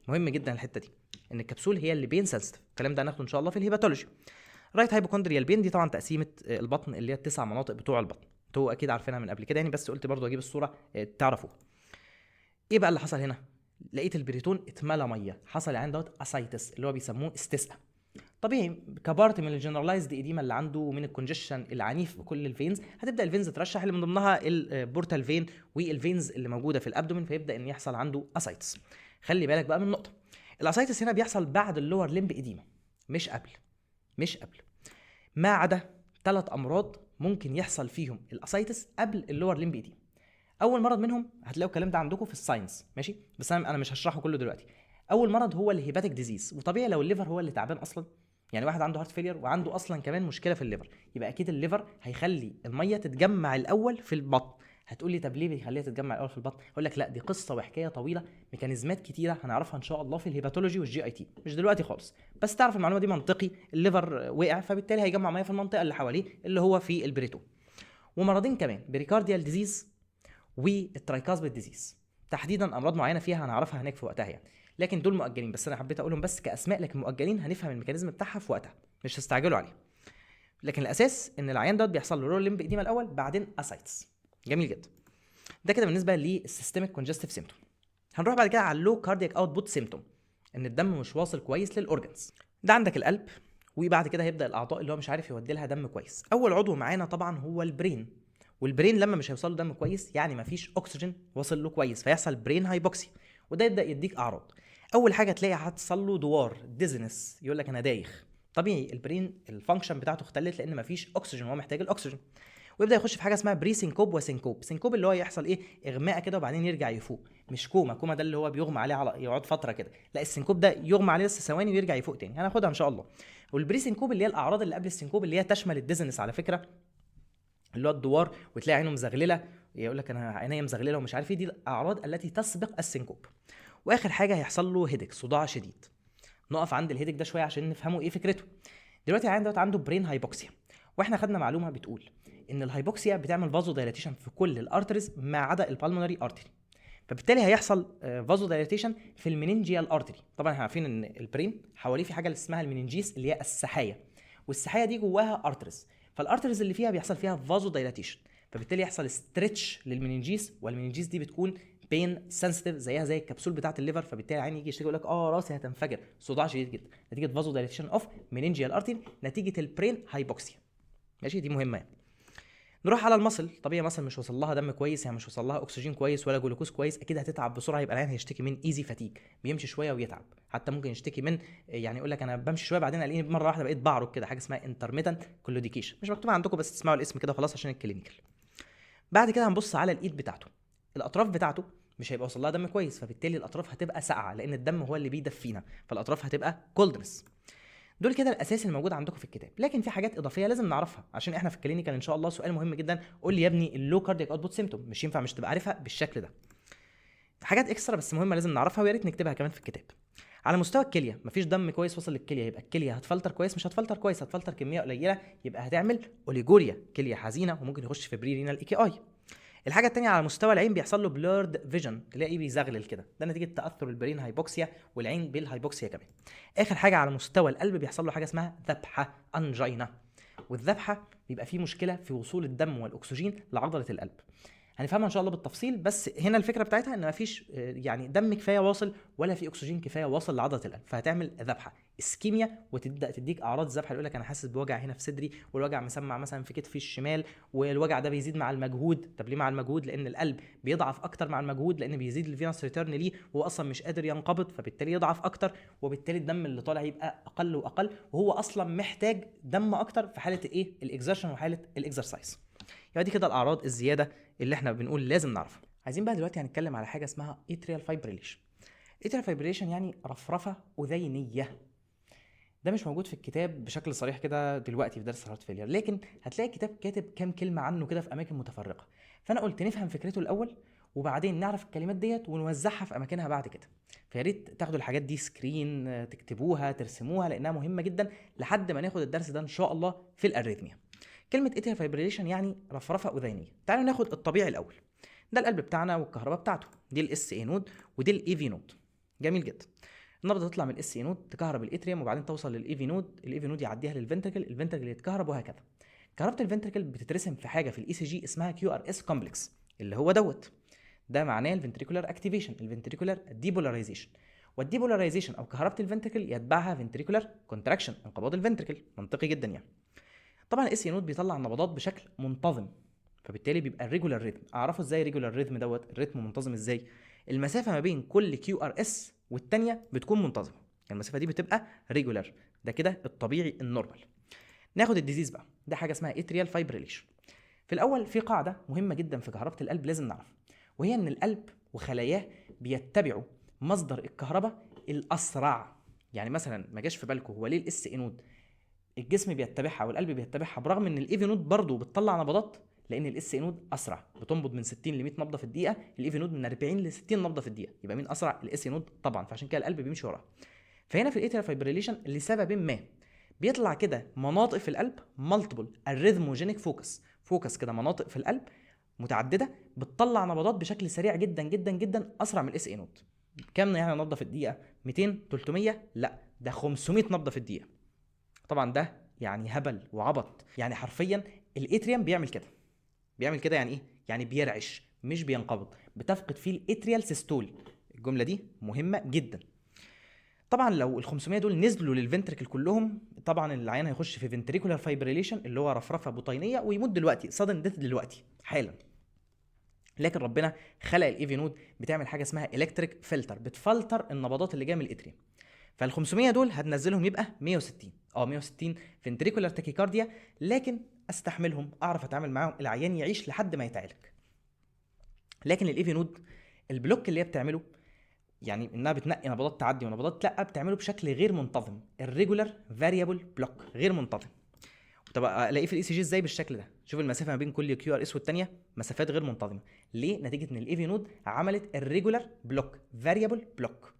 مهم جدا الحته دي ان الكبسول هي اللي بين سنسيتيف، الكلام ده هناخده ان شاء الله في الهيباتولوجي. رايت هايبوكوندريال بين دي طبعا تقسيمه البطن اللي هي التسع مناطق بتوع البطن، انتوا اكيد عارفينها من قبل كده يعني، بس قلت برضو اجيب الصوره تعرفوا ايه بقى اللي حصل هنا. لقيت البريتون اتملى ميه، حصل عند دوت اسايتس اللي هو بيسموه استسقاء طبيعي كبارت من الجنرالايزد ايديما اللي عنده ومن الكونجيشن العنيف في كل الفينز. هتبدا الفينز ترشح اللي من ضمنها البورتال فين والفينز اللي موجوده في الابدومين، فيبدا ان يحصل عنده اسايتس. خلي بالك بقى من نقطه، الاسايتس هنا بيحصل بعد اللور ليمب ايديما مش قبل، ما عدا 3 امراض ممكن يحصل فيهم الاسايتس قبل اللور ليمب ايديما. اول مرض منهم هتلاقوا الكلام ده عندكم في الساينس ماشي، بس انا مش هشرحه كله دلوقتي. اول مرض هو الهيباتيك ديزيز، وطبيعي لو الليفر هو اللي تعبان اصلا، يعني واحد عنده هارت فيلير وعنده اصلا كمان مشكله في الليفر، يبقى اكيد الليفر هيخلي الميه تتجمع الاول في البطن. هتقول لي طب ليه بيخليها تتجمع الاول في البطن؟ اقول لك لا، دي قصه وحكايه طويله، ميكانيزمات كتيره هنعرفها ان شاء الله في الهيباتولوجي والجي اي تي، مش دلوقتي خالص. بس تعرف المعلومه دي منطقي، الليفر وقع فبالتالي هيجمع ميه في المنطقه اللي حواليه اللي هو في البريتو. ومرضين كمان، بريكارديال ديزيز والترايكاسبيد ديزيز، تحديدا امراض معينه فيها هنعرفها هناك في وقتها يعني، لكن دول مؤجلين، بس انا حبيت اقولهم بس كاسماء، لكن مؤجلين هنفهم الميكانيزم بتاعها في وقتها، مش تستعجلوا عليه. لكن الاساس ان العيان دوت بيحصل له رول ليمب ايديما الاول بعدين اسايتس. جميل جدا، ده كده بالنسبه للسيستميك كونجستيف سيمتوم. هنروح بعد كده على اللو كاردياك اوتبوت سيمتوم، ان الدم مش واصل كويس للاورجنز. ده عندك القلب، وبعد كده هيبدا الاعضاء اللي هو مش عارف يودي لها دم كويس. اول عضو معانا طبعا هو البرين، والبرين لما مش هيوصل له دم كويس يعني مفيش اكسجين واصل له كويس فيحصل برين هايبوكسي، وده يبدا يديك اعراض. اول حاجه تلاقي هتصل له دوار ديزنس، يقول لك انا دايخ. طبيعي البرين الفانكشن بتاعته اختلت لان مفيش اكسجين وهو محتاج الاكسجين، ويبدا يخش في حاجه اسمها بري سينكوب وسينكوب. سينكوب اللي هو يحصل ايه، اغماء كده وبعدين يرجع يفوق، مش كوما. كوما ده اللي هو بيغمى عليه على يقعد فتره كده، لا السينكوب ده يغمى عليه بس ثواني ويرجع يفوق تاني، هناخدها ان شاء الله. والبري سينكوب اللي هي الاعراض اللي قبل السينكوب اللي هي تشمل الديزنس على فكره، اللي هو الدوار وتلاقي عينه مزغلله، يقول لك انا عينيا مزغلله ومش عارف ايه، دي الاعراض التي تسبق السينكوب. واخر حاجه هيحصل له هيدك، صداع شديد. نقف عند الهيدك ده شويه عشان نفهمه ايه فكرته. دلوقتي العيان دوت عنده برين هايبوكسيا، واحنا خدنا معلومه بتقول ان الهايبوكسيا بتعمل فازو دايلاتيشن في كل الارتريز ما عدا البالمونري ارتري، فبالتالي هيحصل فازو دايلاتيشن في المينينجيال ارتري. طبعا احنا عارفين ان البرين حواليه في حاجه اسمها المينينجيس اللي هي السحايه، والسحايه دي جواها ارتريز، فالارتريز اللي فيها بيحصل فيها فازو دايلاتيشن، فبالتالي يحصل ستريتش للمينينجيس، والمينينجيس دي بتكون بين سنسيتيف زيها زي الكبسول بتاعه الليفر، فبالتالي العين يجي يشتكي يقول لك راسي هتنفجر، صداع شديد جدا نتيجه فازو دايلاتيشن اوف مينينجيال ارتري نتيجه البرين هايبوكسيا. ماشي، دي مهمه يعني. نروح على المصل، طبيعي مصل مش وصل لها دم كويس، يعني مش وصل لها اكسجين كويس ولا جلوكوز كويس، اكيد هتتعب بسرعه، يبقى العين هيشتكي من ايزي فاتيج، بيمشي شويه ويتعب، حتى ممكن يشتكي من يعني يقول لك انا بمشي شويه بعدين الاقيني مره واحده بقيت بعرج كده، حاجه اسمها انترميتنت كلوديكيشن، مش مكتوبه عندكم بس تسمعوا الاسم كده خلاص عشان الكلينيكال. بعد كده هنبص على الايد بتاعته، الاطراف بتاعته مش هيبقى وصل لها دم كويس، فبالتالي الاطراف هتبقى ساقعه لان الدم هو اللي بيدفينا، فالاطراف هتبقى كولدنس. دول كده الاساس الموجود عندكم في الكتاب، لكن في حاجات اضافيه لازم نعرفها عشان احنا في الكلينيكال ان شاء الله. سؤال مهم جدا، قول لي يا ابني اللو كاردياك اوتبوت سيمتوم، مش ينفع مش تبقى عارفها بالشكل ده. حاجات اكسترا بس مهمه لازم نعرفها، ويا ريت نكتبها كمان في الكتاب. على مستوى الكليه مفيش دم كويس وصل للكليه، يبقى الكليه هتفلتر كويس مش هتفلتر كويس، هتفلتر كميه قليله، يبقى هتعمل اوليجوريا، كليه حزينه وممكن يخش في بري رينال اي كي اي. الحاجه الثانيه على مستوى العين بيحصل له بلورد فيجن، تلاقيه بيزغلل كده، ده نتيجه تاثر البرين هايبوكسيا والعين بالهايبوكسيا كمان. اخر حاجه على مستوى القلب بيحصل له حاجه اسمها ذبحه انجينا، والذبحه بيبقى فيه مشكله في وصول الدم والاكسجين لعضله القلب. هنفهمها ان شاء الله بالتفصيل، بس هنا الفكره بتاعتها ان مفيش يعني دم كفايه واصل ولا في اكسجين كفايه واصل لعضله القلب، فهتعمل ذبحه اسكيميا وتبدا تديك اعراض ذبحه. يقول لك انا حاسس بوجع هنا في صدري، والوجع مسمع مثلا في كتفي الشمال، والوجع ده بيزيد مع المجهود. طب ليه مع المجهود؟ لان القلب بيضعف اكتر مع المجهود، لان بيزيد الفينوس ريتيرن ليه وهو اصلا مش قادر ينقبض، فبالتالي يضعف اكتر، وبالتالي الدم اللي طالع يبقى اقل واقل، وهو اصلا محتاج دم اكتر في حاله ايه؟ الاكزرشن وحاله الاكسرسايز. يبقى دي كده الاعراض الزياده اللي احنا بنقول لازم نعرفها. عايزين بقى دلوقتي هنتكلم على حاجه اسمها اتريال فايبريليشن. اتريال فايبريليشن يعني رفرفه اذينيه. ده مش موجود في الكتاب بشكل صريح كده دلوقتي في درس الهارت فيلير، لكن هتلاقي الكتاب كاتب كام كلمه عنه كده في اماكن متفرقه. فانا قلت نفهم فكرته الاول، وبعدين نعرف الكلمات ديت ونوزعها في اماكنها بعد كده. فيا ريت تاخدوا الحاجات دي سكرين، تكتبوها، ترسموها، لانها مهمه جدا لحد ما ناخد الدرس ده ان شاء الله في الاريثميا. كلمه اتريال فايبريليشن يعني رفرفه اذينيه. تعالوا ناخد الطبيعي الاول. ده القلب بتاعنا والكهرباء بتاعته، دي الاس اي نود ودي الاي في نود. جميل جدا. النبضه تطلع من الاس اي نود تكهرب الاتريوم، وبعدين توصل للاي في نود، الاي في نود يعديها للفنتركل، الفنتركل يتكهرب، وهكذا. كهرباء الفنتركل بتترسم في حاجه في الاي سي جي اسمها كيو ار اس كومبلكس، اللي هو ده معناه الفنتريكولار اكتيفيشن، الفنتريكولار ديبولاريزيشن. والديبولاريزيشن او كهرباء الفنتركل يتبعها فنتريكولار كونتراكشن، انقباض الفنتركل. منطقي جدا يعني. طبعا الاس اي نود بيطلع النبضات بشكل منتظم، فبالتالي بيبقى الريجولار ريتم. اعرفه ازاي ريجولار ريتم الريتم منتظم ازاي؟ المسافه ما بين كل كيو ار اس والثانيه بتكون منتظمه، المسافه دي بتبقى ريجولار. ده كده الطبيعي النورمال. ناخد الديزيز بقى. ده حاجه اسمها اتريال فايبريليشن. في الاول في قاعده مهمه جدا في كهرباء القلب لازم نعرفها، وهي ان القلب وخلاياه بيتبعوا مصدر الكهرباء الاسرع. يعني مثلا ما جاش في بالكم هو ليه الاس اي نود الجسم بيتبعها والقلب بيتبعها برغم ان الاي في نود برضه بتطلع نبضات؟ لان الاس اي نود اسرع، بتنبض من 60 ل 100 نبضه في الدقيقه، الاي في نود من 40 ل 60 نبضه في الدقيقه. يبقى مين اسرع؟ الاس اي نود طبعا، فعشان كده القلب بيمشي وراها. فهنا في الاتريال فايبريليشن لسبب ما بيطلع كده مناطق في القلب مالتيبل اريثموجينيك فوكس كده، مناطق في القلب متعدده بتطلع نبضات بشكل سريع جدا جدا جدا، اسرع من الاس اي نود. كام يعني نبضه في الدقيقه؟ 200 300؟ لا، ده 500 نبضه في الدقيقه. طبعا ده يعني هبل وعبط. يعني حرفيا الاتريوم بيعمل كده يعني ايه؟ يعني بيرعش مش بينقبض، بتفقد فيه الاتريال سيستول. الجمله دي مهمه جدا. طبعا لو ال 500 دول نزلوا للفنتركل كلهم، طبعا العيان هيخش في فنتريكولار فايبريليشن اللي هو رفرفه بطينيه ويموت دلوقتي، سادن ديث دلوقتي حالا. لكن ربنا خلق الاي في نود بتعمل حاجه اسمها الكتريك فلتر، بتفلتر النبضات اللي جايه من الاتريوم. فال 500 دول هتنزلهم يبقى 160. 160 فنتريكولار تاكيكارديا، لكن استحملهم، اعرف اتعامل معاهم، العيان يعيش لحد ما يتعالج. لكن الاي في نود البلوك اللي هي بتعمله، يعني انها بتنقي نبضات تعدي ونبضات لا، بتعمله بشكل غير منتظم، الريجولار فاريبل بلوك، غير منتظم. طب الاقيه في الاي سي جي ازاي بالشكل ده؟ شوف المسافه ما بين كل كيو ار اس والثانيه، مسافات غير منتظمه. ليه؟ نتيجه ان الاي في نود عملت الريجولار بلوك فاريبل بلوك،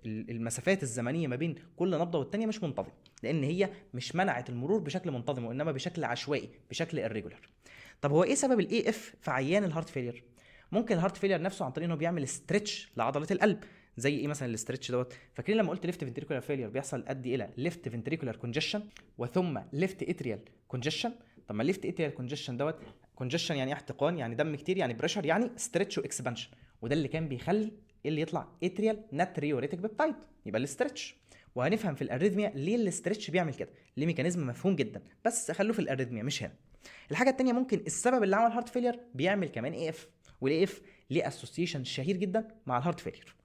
المسافات الزمنيه ما بين كل نبضه والثانيه مش منتظمه، لان هي مش منعت المرور بشكل منتظم، وانما بشكل عشوائي، بشكل الريجولار. طب هو ايه سبب الاي اف في عيان الهارت فيلير؟ ممكن الهارت فيلير نفسه عن طريق انه بيعمل ستريتش لعضله القلب. زي ايه مثلا الاسترتش دوت؟ فاكرين لما قلت ليفت فنتريكولار فيلير بيحصل ادي الى ليفت فنتريكولار كونجيشن وثم ليفت اتريال كونجيشن. طب ما الليفت اتريال كونجيشن دوت، كونجيشن يعني احتقان، يعني دم كتير، يعني بريشر، يعني ستريتش واكسبانشن، وده اللي كان بيخلي اللي يطلع اتريال ناتريوريتك بيبتايد، يبقى الاسترتش. وهنفهم في الاريثميا ليه الاسترتش بيعمل كده، ليه ميكانيزم مفهوم جدا، بس خلوه في الاريثميا مش هنا. الحاجه الثانيه، ممكن السبب اللي عمل هارت فيلير بيعمل كمان اي اف، والاي اف ليه اسوسيشن شهير جدا مع الهارت فيلير.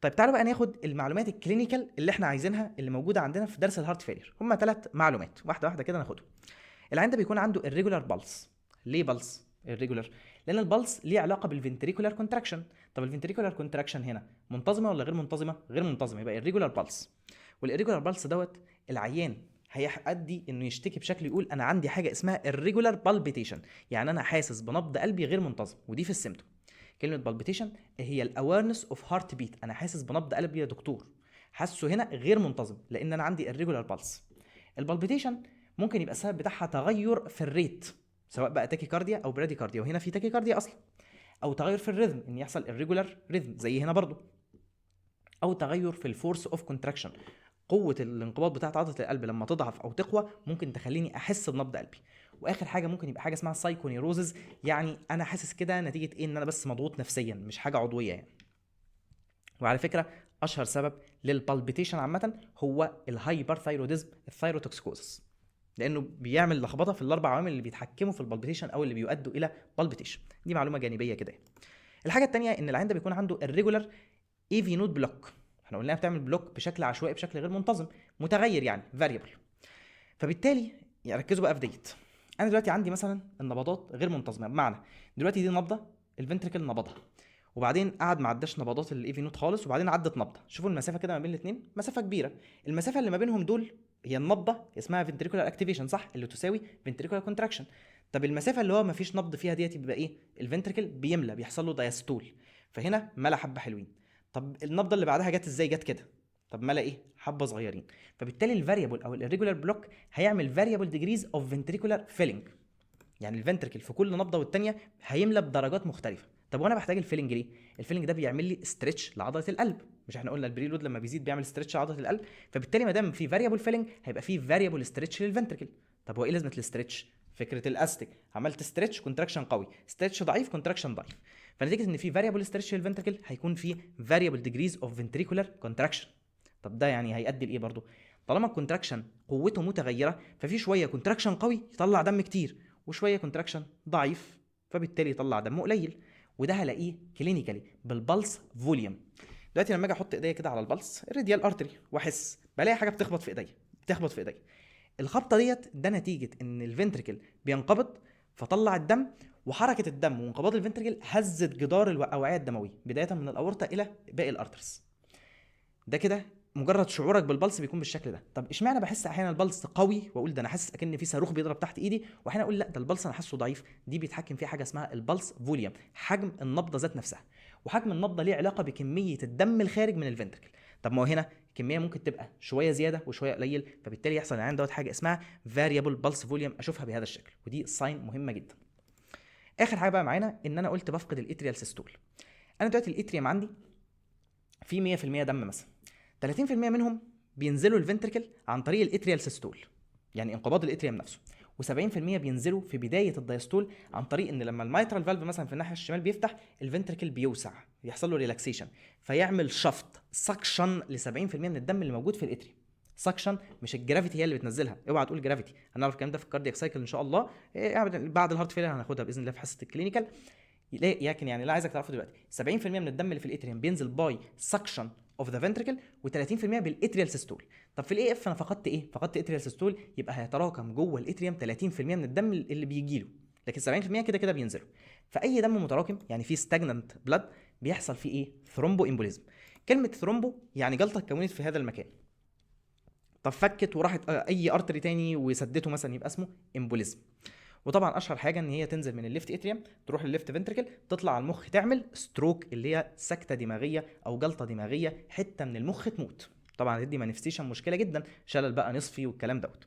طيب تعالوا بقى ناخد المعلومات الكلينيكال اللي احنا عايزينها اللي موجوده عندنا في درس الهارت فيلير. هم 3 معلومات، واحده واحده كده ناخدهم. العيان ده بيكون عنده الريجولار بالس. ليه بالس الريجولار؟ لان البلس ليه علاقه بالفنتريكولار كونتراكشن. طب الفنتريكولار كونتراكشن هنا منتظمه ولا غير منتظمه؟ غير منتظمه، يبقى الريجولار بالس. والريجولار بالس دوت العيان هيؤدي انه يشتكي بشكل يقول انا عندي حاجه اسمها الريجولار بالبيتيشن، يعني انا حاسس بنبض قلبي غير منتظم، ودي في السيمتوم. كلمه بالبيتيشن هي الاويرنس اوف هارت بيت، انا حاسس بنبض قلبي يا دكتور، حاسه هنا غير منتظم لان انا عندي الريجولار بالس. البالبيتيشن ممكن يبقى السبب بتاعها تغير في الريت، سواء بقى تاكيكارديا او براديكارديا، وهنا في تاكيكارديا اصلا، او تغير في الريذم ان يحصل الريجولار ريذم زي هنا برضو، او تغير في الفورس اوف كونتراكشن، قوه الانقباض بتاعه عضله القلب لما تضعف او تقوى ممكن تخليني احس بنبض قلبي. واخر حاجه ممكن يبقى حاجه اسمها سايكونيروزز، يعني انا حاسس كده نتيجه ايه؟ ان انا بس مضغوط نفسيا، مش حاجه عضويه يعني. وعلى فكره اشهر سبب للبالبيتيشن عامه هو الهايبرثايروديزم، الثايروتوكسيكوزس، لانه بيعمل لخبطه في الاربع عوامل اللي بيتحكموا في البالبيتيشن او اللي بيؤدوا الى بالبيتيشن. دي معلومه جانبيه كده. الحاجه الثانيه ان العيان ده بيكون عنده الريجولار اي في نود بلوك. احنا قلنا بتعمل بلوك بشكل عشوائي، بشكل غير منتظم، متغير يعني فاريبل. فبالتالي يعني ركزوا بقى في ديت. انا دلوقتي عندي مثلا النبضات غير منتظمه، بمعنى دلوقتي دي نبضه الفنتركل نبضها، وبعدين قعد ما عداش نبضات الاي في نوت خالص، وبعدين عدت نبضه. شوفوا المسافه كده ما بين الاثنين، مسافه كبيره. المسافه اللي ما بينهم دول هي النبضه اسمها فنتريكولار اكتيفيشن، صح؟ اللي تساوي فنتريكولار كونتراكشن. طب المسافه اللي هو ما فيش نبض فيها ديت بيبقى ايه؟ الفنتركل بيملى، بيحصل له دايستول، فهنا ملا حبه حلوين. طب النبضه اللي بعدها جت ازاي؟ جت كده، طب ملا ايه؟ حبه صغيرين. فبالتالي الفاريبل او الريجولار بلوك هيعمل فاريبل ديجريز اوف فنتريكولار فيلينج، يعني الفنتركل في كل نبضه والتانيه هيملى بدرجات مختلفه. طب وانا بحتاج الفيلنج ليه؟ الفيلنج ده بيعمل لي ستريتش لعضله القلب، مش احنا قلنا البريلود لما بيزيد بيعمل ستريتش لعضله القلب؟ فبالتالي ما دام في فاريبل فيلنج هيبقى في فاريبل ستريتش للفنتركل. طب هو ايه لازمه الاستريتش؟ فكره الاستيك، عملت ستريتش كونتراكشن قوي، ستريتش ضعيف كونتراكشن ضعيف. فنتيجه ان في فاريبل ستريتش للفنتركل هيكون في فاريبل ديجريز اوف فنتريكولار كونتراكشن. طب ده يعني هيؤدي لايه برضو؟ طالما الكونتراكشن قوته متغيره، ففي شويه كونتراكشن قوي يطلع دم كتير، وشويه كونتراكشن ضعيف فبالتالي يطلع دم قليل. وده هلاقيه كلينيكالي بالبلس فوليوم. دلوقتي لما اجي احط ايديا كده على البلس الراديال ارتري واحس، بلاقي حاجه بتخبط في ايديا، بتخبط في ايديا. الخبطه ديت ده نتيجه ان الفنتركل بينقبض فطلع الدم، وحركه الدم وانقباض الفنتركل هزت جدار الاوعيه الدمويه بدايه من الاورطه الى باقي الارترز. ده كده مجرد شعورك بالبلس بيكون بالشكل ده. طب اشمعنى بحس احيانا البلس قوي واقول ده انا حاسس اكن في صاروخ بيضرب تحت ايدي، واحيانا اقول لا ده البلس انا حاسه ضعيف؟ دي بيتحكم فيها حاجه اسمها البلس فوليوم، حجم النبضه ذات نفسها. وحجم النبضه ليه علاقه بكميه الدم الخارج من الفنتركل. طب ما هو هنا الكميه ممكن تبقى شويه زياده وشويه قليل، فبالتالي يحصل عندي دوت حاجه اسمها فاريبل بلس فوليوم، اشوفها بهذا الشكل، ودي ساين مهمه جدا. اخر حاجه بقى معانا ان انا قلت بفقد الاتريال سيستول. انا دلوقتي الاتريوم عندي في 100% دم مثلا، 30% منهم بينزلوا الفنتركل عن طريق الاتريال سيستول، يعني انقباض الاتريوم نفسه، و70% بينزلوا في بدايه الدايستول عن طريق ان لما الميترال فالف مثلا في الناحيه الشمال بيفتح، الفنتركل بيوسع، يحصل له ريلاكسيشن، فيعمل شفط سكشن ل 70% من الدم اللي موجود في الاتريوم. سكشن، مش الجرافيتي هي اللي بتنزلها، اوعى تقول جرافيتي، هنعرف الكلام ده في الكاردياك سايكل ان شاء الله، بعد الهارت فيلر هناخدها باذن الله في حصه الكلينيكال. لكن يعني لا عايزك تعرفه دلوقتي 70% من الدم اللي في الاتريوم بينزل باي سكشن اوف ذا فنتركل، و30% بالاتريال سيستول. طب في الاي اف انا فقدت ايه؟ فقدت اتريال سيستول، يبقى هيتراكم جوه الاتريوم 30% من الدم اللي بيجي له، لكن 70% كده كده بينزلوا. فاي دم متراكم يعني في ستاجننت بلاد بيحصل فيه ايه؟ ثرومبو امبوليزم. كلمه ثرومبو يعني جلطه اتكونت في هذا المكان، طب فكت وراحت اي ارتري تاني وسدته مثلا، يبقى اسمه امبوليزم. وطبعا اشهر حاجه ان هي تنزل من الليفت اتريوم تروح للليفت فنتركل، تطلع على المخ تعمل ستروك اللي هي سكته دماغيه او جلطه دماغيه، حته من المخ تموت. طبعا هتدي مانيفستيشن مشكله جدا، شلل بقى نصفي والكلام دوت.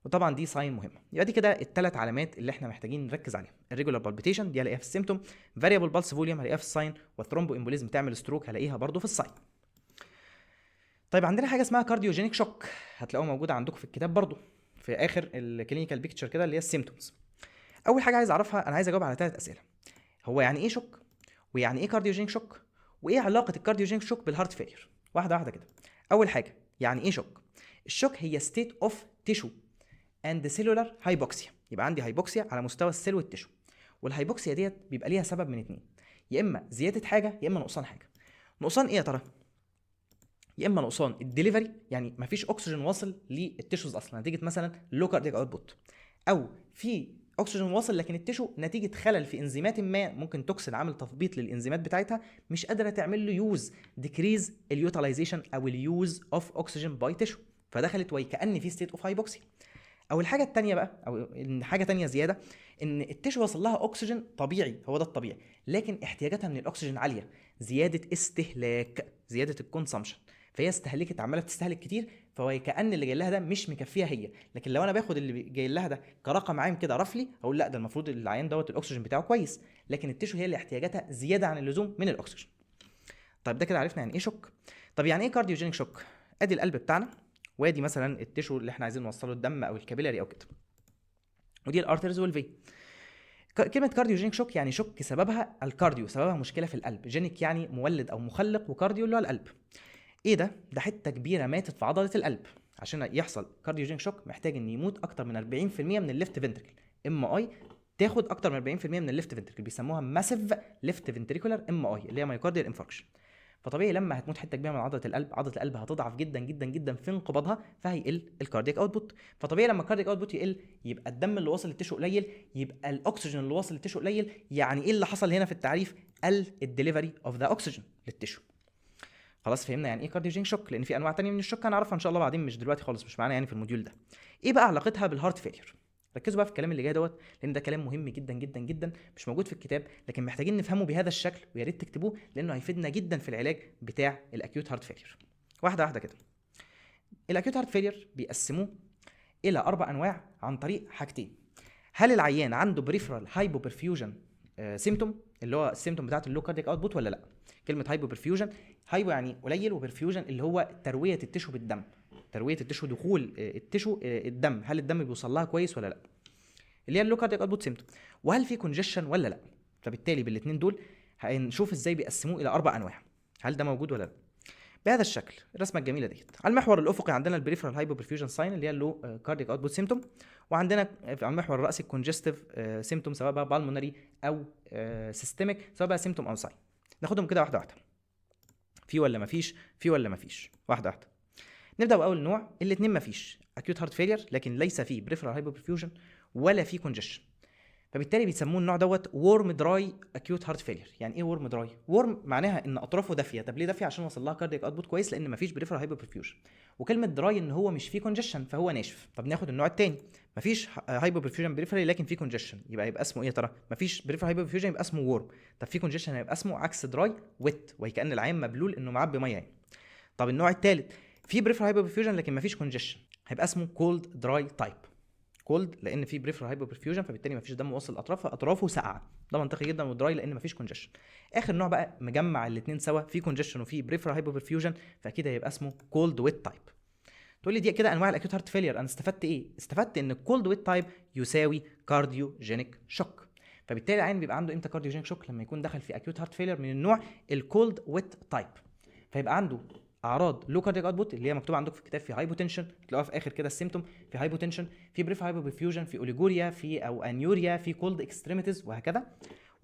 وطبعا دي ساين مهمه. يبقى دي كده الثلاث علامات اللي احنا محتاجين نركز عليها. الريجولار بالبيتيشن دي هلاقيها في السيمتوم، فاريبل بالس فوليوم هلاقيها في الساين، والثرومبو امبوليزم تعمل ستروك هلاقيها برضو في الساين. طيب عندنا حاجه اسمها كارديوجينيك شوك، هتلاقوها موجوده عندكم في الكتاب برضو في اخر الكلينيكال بيكتشر كده اللي هي السيمتومز. اول حاجه عايز اعرفها، انا عايز اجاوب على 3 اسئله: هو يعني ايه شوك؟ ويعني ايه كارديوجينيك شوك؟ وايه علاقه الكارديوجينيك شوك بالهارت فيلير؟ واحده واحده كده. اول حاجه يعني ايه شوك؟ الشوك هي ستيت اوف تيشو اند سيلولار هايبوكسيا، يبقى عندي هايبوكسيا على مستوى السيل والتيشو، والهايبوكسيا ديت بيبقى ليها سبب من اتنين: يا اما زياده حاجه يا اما نقصان حاجه. نقصان ايه يا ترى؟ يا اما نقصان الدليفري، يعني مفيش اكسجين واصل للتيشوز اصلا نتيجه مثلا لو كاردياك اوتبوت، او في اكسجين واصل لكن التيشو نتيجه خلل في انزيمات ما، ممكن توكسين عامل تثبيط للانزيمات بتاعتها مش قادره تعمل له يوز، ديكريز اليوتيلايزيشن او اليوز اوف اوكسجين باي تيشو، فدخلت وكأن في ستيت اوف هايبوكسيا. او الحاجه الثانيه بقى، او ان حاجه ثانيه زياده، ان التيشو وصل لها اكسجين طبيعي، هو ده الطبيعي، لكن احتياجاتها من الاكسجين عاليه، زياده استهلاك، زياده الكونسامشن، فهي استهلكت، عماله تستهلك كتير، فهو كأن اللي جاي لها ده مش مكفيها هي. لكن لو انا باخد اللي جاي لها ده كرقم عام كده رفلي، اقول لا ده المفروض العيان دوت الاكسجين بتاعه كويس، لكن التيشو هي اللي احتياجاتها زياده عن اللزوم من الاكسجين. طيب ده كده عرفنا يعني ايه شوك. طب يعني ايه كارديوجينيك شوك؟ ادي القلب بتاعنا، وادي مثلا التيشو اللي احنا عايزين نوصله الدم او الكابيلاري او كده، ودي الارترز والفي. كلمه كارديوجينيك شوك يعني شوك سببها الكارديو، سببها مشكله في القلب. جينيك يعني مولد او مخلق، وكارديو اللي هو القلب. ايه ده حته كبيره ماتت في عضله القلب. عشان يحصل كارديوجينيك شوك محتاج ان يموت اكتر من 40% من الليفت فنتركل. ام اي تاخد اكتر من 40% من الليفت فنتركل، بيسموها ماسيف ليفت فنتريكولار ام اي اللي هي مايوكارديال انفاركشن. فطبيعي لما هتموت حته كبيره من عضله القلب، عضله القلب هتضعف جدا جدا جدا في انقباضها، فهيقل الكاردياك اوتبوت. فطبيعي لما الكاردياك اوتبوت يقل، يبقى الدم اللي واصل للتشو قليل، يبقى الاكسجين اللي واصل للتشو قليل. يعني ايه اللي حصل هنا في التعريف؟ قل الدليفري اوف ذا اوكسجين للتشو. خلاص فهمنا يعني ايه كارديوجينيك شوك، لان في انواع تانية من الشوك هنعرفها ان شاء الله بعدين، مش دلوقتي خالص، مش معانا يعني في الموديول ده. ايه بقى علاقتها بالهارت فيلير؟ ركزوا بقى في الكلام اللي جاي دوت، لان ده كلام مهم جدا جدا جدا، مش موجود في الكتاب، لكن محتاجين نفهمه بهذا الشكل، ويا ريت تكتبوه لانه هيفيدنا جدا في العلاج بتاع الاكيوت هارت فيلير. واحده واحده كده. الاكيوت هارت فيلير بيقسموه الى 4 انواع عن طريق حاجتين. هل العيان عنده بريفرال هايبوبرفيوجن سيمتوم، اللي هو السيمتوم بتاعت اللو كاردياك اوتبوت، ولا لا؟ كلمه هايبوبرفيوجن، هايبو يعني قليل، وبرفيوجن اللي هو ترويه التشو بالدم، ترويه التشو، دخول التشو الدم، هل الدم بيوصل لها كويس ولا لا، اللي هي اللو كاردياك اوتبوت سيمتوم. وهل في كونجيشن ولا لا. فبالتالي بالاثنين دول هنشوف ازاي بيقسموه الى 4 انواع، هل ده موجود ولا لا. بهذا الشكل الرسمه الجميله ديت. على المحور الافقي عندنا البريفرال هايبوبرفيوجن ساين اللي هي اللو كاردياك اوتبوت سيمتوم، وعندنا على المحور الراسي الكونجستيف سيمتوم، سواء بقى بالمونري او سيستميك، سواء بقى سيمتوم او ساين. ناخدهم كده واحده واحده، في ولا مفيش، في ولا مفيش، واحده واحده. نبدا باول نوع، الاثنين مفيش، اكيوت هارت فيلير، لكن ليس فيه بريفرال هايبوبرفيوجن ولا فيه كونجيشن. فبالتالي بيسموه النوع دوت وورم دراي اكيوت هارت فيلير. يعني ايه وورم دراي؟ وورم معناها ان اطرافه دافيه. طب ليه دافيه؟ عشان وصل لها كاردياك اوتبوت كويس، لان مفيش بريفرال هايبوبرفيوجن. وكلمه دراي ان هو مش فيه كونجيشن، فهو ناشف. طب ناخد النوع الثاني، مفيش هايبوبرفيوجن بريفرال لكن فيه كونجيشن، يبقى اسمه ايه يا ترى؟ مفيش بريفرال هايبوبرفيوجن يبقى اسمه وورم. طب فيه كونجيشن هيبقى اسمه عكس دراي ويت، وهي كان العين مبلول انه معبي ميه يعني. طب النوع الثالث، في بريفرال هايبوبرفيوجن لكن مفيش كونجيشن، هيبقى اسمه كولد دراي تايب. كولد لان في بريفرال هايبوبرفيوجن، فبالتالي مفيش دم واصل الاطراف، اطرافه ساقعه، ده منطقي جدا. ودراي لان مفيش كونجيشن. اخر نوع بقى مجمع الاثنين سوا، في كونجيشن وفي بريفرال هايبوبرفيوجن، فاكيد هيبقى اسمه كولد ويت تايب. تقول لي دي كده انواع الاكيوت هارت فيلير، انا استفدت ايه؟ استفدت ان الكولد ويت تايب يساوي كارديوجينيك شوك. فبالتالي العين بيبقى عنده امتى كارديوجينيك شوك؟ لما يكون دخل في اكيوت هارت فيلير من النوع الكولد ويت تايب. فيبقى عنده اعراض لو كاردياك اوتبوت اللي هي مكتوبه عندك في الكتاب، في هايبوتنشن، تلاقوها في اخر كده السيمتوم، في هايبوتنشن، في بريف هايبوبرفيوجن، في اوليجوريا، في او انيوريا، في كولد اكستريميتيز، وهكذا.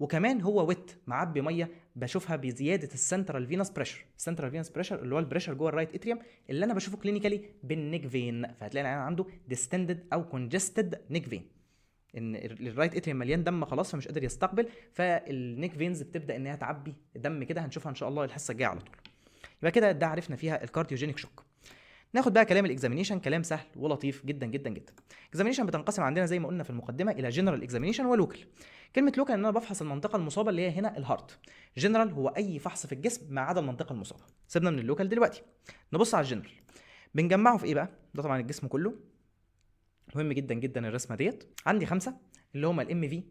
وكمان هو ويت معبي ميه، بشوفها بزياده السنترال فينس بريشر. السنترال فينس بريشر اللي هو البريشر جوه الرايت اتريوم، اللي انا بشوفه كلينيكالي بالنيك فين. فهتلاقي العيان عنده ديستندد او كونجستد نيك فين، ان الرايت اتريوم مليان دم خلاص فمش قادر يستقبل، فالنيك فينز بتبدا انها تعبي دم كده. هنشوفها ان شاء الله الحصه الجايه على طول. يبقى كده ده عرفنا فيها الكارديوجينيك شوك. ناخد بقى كلام الاكزامينيشن، كلام سهل ولطيف جدا جدا جدا. الاكزامينيشن بتنقسم عندنا زي ما قلنا في المقدمه الى جنرال اكزامينيشن ولوكال. كلمه لوكال ان انا بفحص المنطقه المصابه اللي هي هنا الهارت. جنرال هو اي فحص في الجسم ما عدا المنطقه المصابه. سيبنا من اللوكال دلوقتي، نبص على الجنرال. بنجمعه في ايه بقى؟ ده طبعا الجسم كله، مهم جدا جدا الرسمه ديت. عندي 5 اللي هم الام في،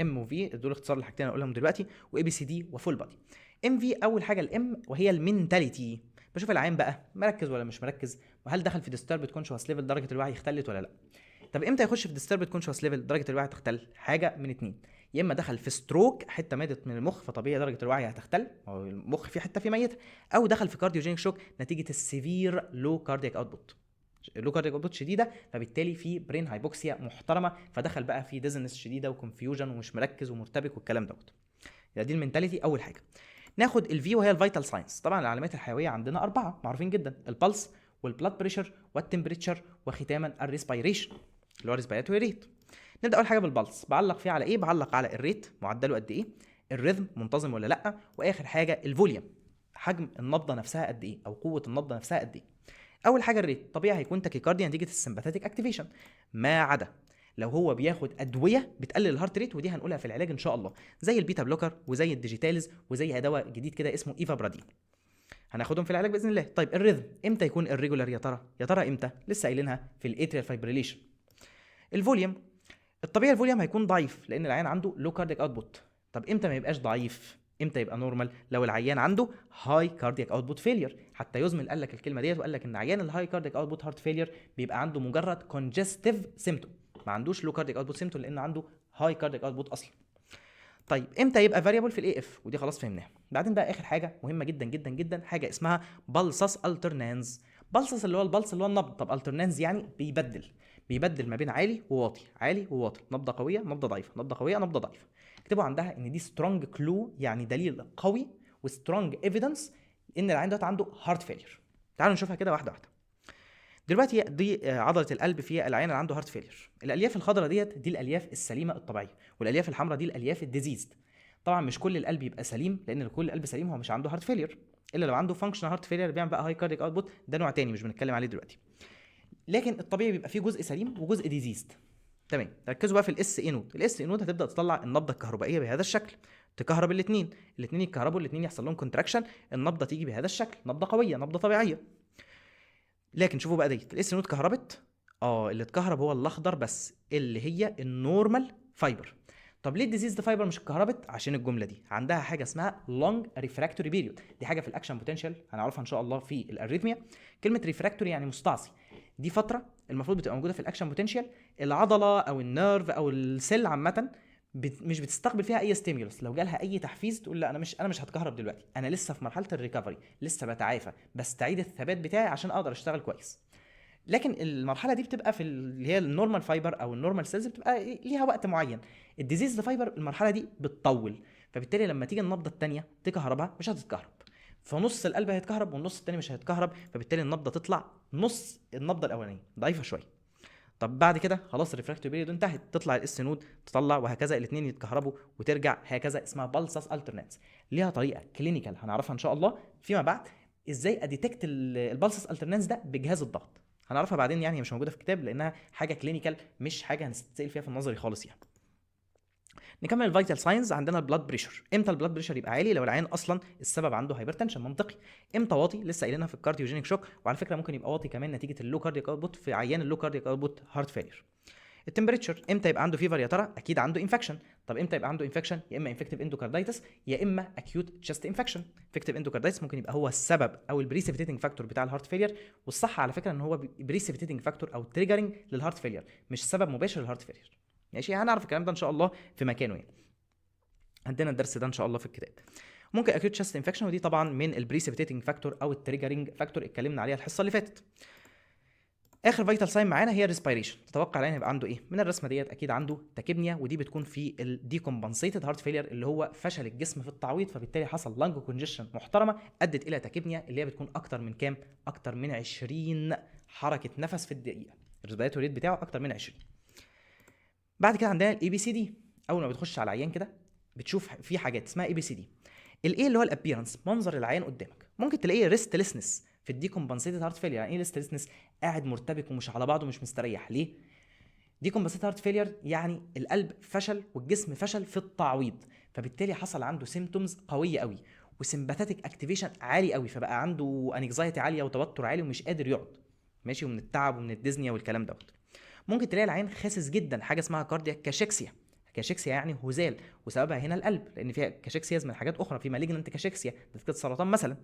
ام وفي دول اختصار لحاجتين اقولهم دلوقتي، واي بي سي دي وفول بادي. ام في اول حاجه الام، وهي المينتاليتي. بشوف العين بقى مركز ولا مش مركز، وهل دخل في ديستربد كونشوس ليفل، درجه الوعي اختلت ولا لا. طب امتى يخش في ديستربد كونشوس ليفل درجه الوعي تختل؟ حاجه من اتنين، يا اما دخل في ستروك، حته ماتت من المخ فطبيعي درجه الوعي هتختل، او المخ فيه حته فيه ميته، او دخل في كارديوجينيك شوك نتيجه السيفير لو كاردياك اوتبوت، لو كاردياك اوتبوت شديده، فبالتالي في برين هايبوكسيا محترمه، فدخل بقى في ديزنس شديده وكونفيوجن ومش مركز ومرتبك والكلام دوت. يبقى دي المينتاليتي اول حاجه. ناخد الفي وهي الفيتال ساينس. طبعا العلامات الحيويه عندنا 4 معروفين جدا، البلس والبلاد بريشر والتمبريتشر وختاما الريسبيريشن اللي هو ريسبيراتوري ريت. نبدا اول حاجه بالبلس، بعلق فيه على ايه؟ بعلق على الريت، معدله قد ايه، الريذم منتظم ولا لا، واخر حاجه الفوليوم، حجم النبضه نفسها قد ايه، او قوه النبضه نفسها قد ايه. اول حاجه الريت، طبيعي هيكون تاكيكارديا نتيجه السمباثيك اكتيفيشن، ما عدا لو هو بياخد ادويه بتقلل الهارت ريت، ودي هنقولها في العلاج ان شاء الله، زي البيتا بلوكر وزي الديجيتاليز وزي دواء جديد كده اسمه ايفابرادين، هناخدهم في العلاج باذن الله. طيب الريذم امتى يكون الريجولار يا ترى؟ يا ترى امتى؟ لسه قايلينها في الاتريال فايبريليشن. الفوليوم، الطبيعي الفوليوم هيكون ضعيف لان العيان عنده لو كاردياك اوتبوت. طب امتى ما يبقاش ضعيف؟ امتى يبقى نورمال؟ لو العيان عنده هاي كاردياك اوتبوت فيلير. حتى يزمل قال لك الكلمه ديت، وقال لك ان عيان الهاي كاردياك اوتبوت هارت فيلير بيبقى عنده مجرد كونجستيف سيمتوم، ما عندوش لو كاردياك اوتبوت سيمتوم لان عنده هاي كاردياك اوتبوت اصلا. طيب امتى يبقى فاريبل في الاي اف؟ ودي خلاص فهمناها. بعدين بقى اخر حاجه مهمه جدا جدا جدا، حاجه اسمها بالسس الترنانز. بالسس اللي هو البلس اللي هو النبض، طب الترنانز يعني بيبدل ما بين عالي وواطي، عالي وواطي، نبضه قويه نبضه ضعيفه، نبضه قويه نبضه ضعيفه. اكتبوا عندها ان دي سترونج كلو، يعني دليل قوي وسترونج ايفيدنس ان العيان دوت عنده هارت فيلير. تعالوا نشوفها كده واحده واحده. دلوقتي دي عضله القلب في العيان اللي عنده هارت فيلير. الالياف الخضراء دي الالياف السليمه الطبيعيه، والالياف الحمراء دي الالياف الديزيزد. طبعا مش كل القلب يبقى سليم، لان كل القلب سليم هو مش عنده هارت فيلير، الا لو عنده فانكشنال هارت فيلير بيعمل بقى هاي كاردياك اوتبوت، ده نوع تاني مش بنتكلم عليه دلوقتي. لكن الطبيعي بيبقى فيه جزء سليم وجزء ديزيزد. تمام، ركزوا بقى في الاس اي نود. الاس اي نود هتبدا تطلع النبضه الكهربائيه بهذا الشكل، تكهرب الاثنين يتكهربوا، الاثنين يحصل لهم كونتراكشن، النبضه تيجي بهذا الشكل، نبضه قويه نبضه طبيعيه. لكن شوفوا بقى ديت الاس نود كهربت، اللي اتكهرب هو الاخضر بس، اللي هي النورمال فايبر. طب ليه الديزيز ده فايبر مش اتكهربت؟ عشان الجمله دي عندها حاجه اسمها لونج ريفراكتوري بيريود، دي حاجه في الاكشن بوتنشال هنعرفها ان شاء الله في الاريثميا. كلمه ريفراكتوري يعني مستعصي، دي فتره المفروض بتبقى موجوده في الاكشن بوتنشال، العضله او النيرف او السيل عامه مش بتستقبل فيها اي ستيمولس، لو جالها اي تحفيز تقول لا انا مش هتكهرب دلوقتي، انا لسه في مرحله الريكفري، لسه بتعافى، بستعيد الثبات بتاعي عشان اقدر اشتغل كويس. لكن المرحله دي بتبقى في اللي هي النورمال فايبر او النورمال سيلز، بتبقى ليها وقت معين. الديزيز فايبر المرحله دي بتطول، فبالتالي لما تيجي النبضه الثانيه تكهربها مش هتتكهرب، فنص القلب هيتكهرب والنص الثاني مش هيتكهرب، فبالتالي النبضه تطلع نص النبضه الاولانيه ضعيفه شويه. طب بعد كده خلاص الريفراكتوري بيريود انتهت، تطلع الاس نود تطلع، وهكذا الاثنين يتكهربوا وترجع، هكذا اسمها بالسس الترناتس. ليها طريقه كلينيكال هنعرفها ان شاء الله فيما بعد، ازاي اديتكت البالسس الترناتس ده بجهاز الضغط، هنعرفها بعدين، يعني هي مش موجوده في الكتاب لانها حاجه كلينيكال مش حاجه هنستسال فيها في النظري خالص يعني. نكمل الفيتال ساينز. عندنا البلاد بريشر. امتى البلاد بريشر يبقى عالي؟ لو العيان اصلا السبب عنده هايبرتنشن، منطقي. امتى واطي؟ لسه قايلينها في الكارديوجينيك شوك، وعلى فكره ممكن يبقى واطي كمان نتيجه اللو كاردياك اوتبوت في عيان اللو كاردياك اوتبوت هارت فيلير. التمبريتشر، امتى يبقى عنده فيفر؟ يا ترى اكيد عنده انفكشن. طب امتى يبقى عنده انفكشن؟ يا اما انفكتيف اندوكاردايتس يا اما اكيوت تشست انفكشن. انفكتيف اندوكاردايتس ممكن يبقى هو السبب او البريسيبيتيتنج فاكتور بتاع الهارت فيلير، والصح على فكره ان هو بريسيبيتيتنج فاكتور او تريجرنج للهارت فيلير، مش سبب مباشر للهارت فيلير. ماشي، هنعرف الكلام ده ان شاء الله في مكانه يعني، عندنا الدرس ده ان شاء الله في الكتاب. ممكن اكيوت تشست انفكشن، ودي طبعا من البريسيبيتيتنج فاكتور او التريجرنج فاكتور اتكلمنا عليها الحصه اللي فاتت. اخر فيتال ساين معانا هي الريسبيريشن. تتوقع العين يبقى عنده ايه من الرسمه ديت؟ اكيد عنده تاكيبنيا، ودي بتكون في الديكومبنسيتد هارت فيلير، اللي هو فشل الجسم في التعويض، فبالتالي حصل لانج كونجيشن محترمه ادت الى تاكيبنيا، اللي هي بتكون اكتر من كام؟ اكتر من 20 حركه نفس في الدقيقه، الريسبيراتوري ريت بتاعه اكتر من 20. بعد كده عندنا الاي بي سي دي. اول ما بتخش على العيان كده بتشوف في حاجات اسمها اي بي سي دي. الايه اللي هو الابيرنس، منظر العيان قدامك، ممكن تلاقيه ريستلسنس في الديكومبنسيتد هارت فيلير. يعني ايه ريستلسنس؟ قاعد مرتبك ومش على بعضه ومش مستريح. ليه؟ ديكومبنسيتد هارت فيلير يعني القلب فشل والجسم فشل في التعويض، فبالتالي حصل عنده سيمتومز قويه قوي وسمباثيك اكتيفيشن عالي قوي، فبقى عنده انكزايتي عاليه وتوتر عالي ومش قادر يقعد، ماشي، ومن التعب ومن الديزنيا والكلام دوت. ممكن تلاقي العين خاسس جدا، حاجه اسمها كاردياك كاشيكسيا. كاشيكسيا يعني هزال، وسببها هنا القلب، لان فيها كاشيكسياز من حاجات اخرى، في مالجننت كاشيكسيا نتيجه سرطان مثلا.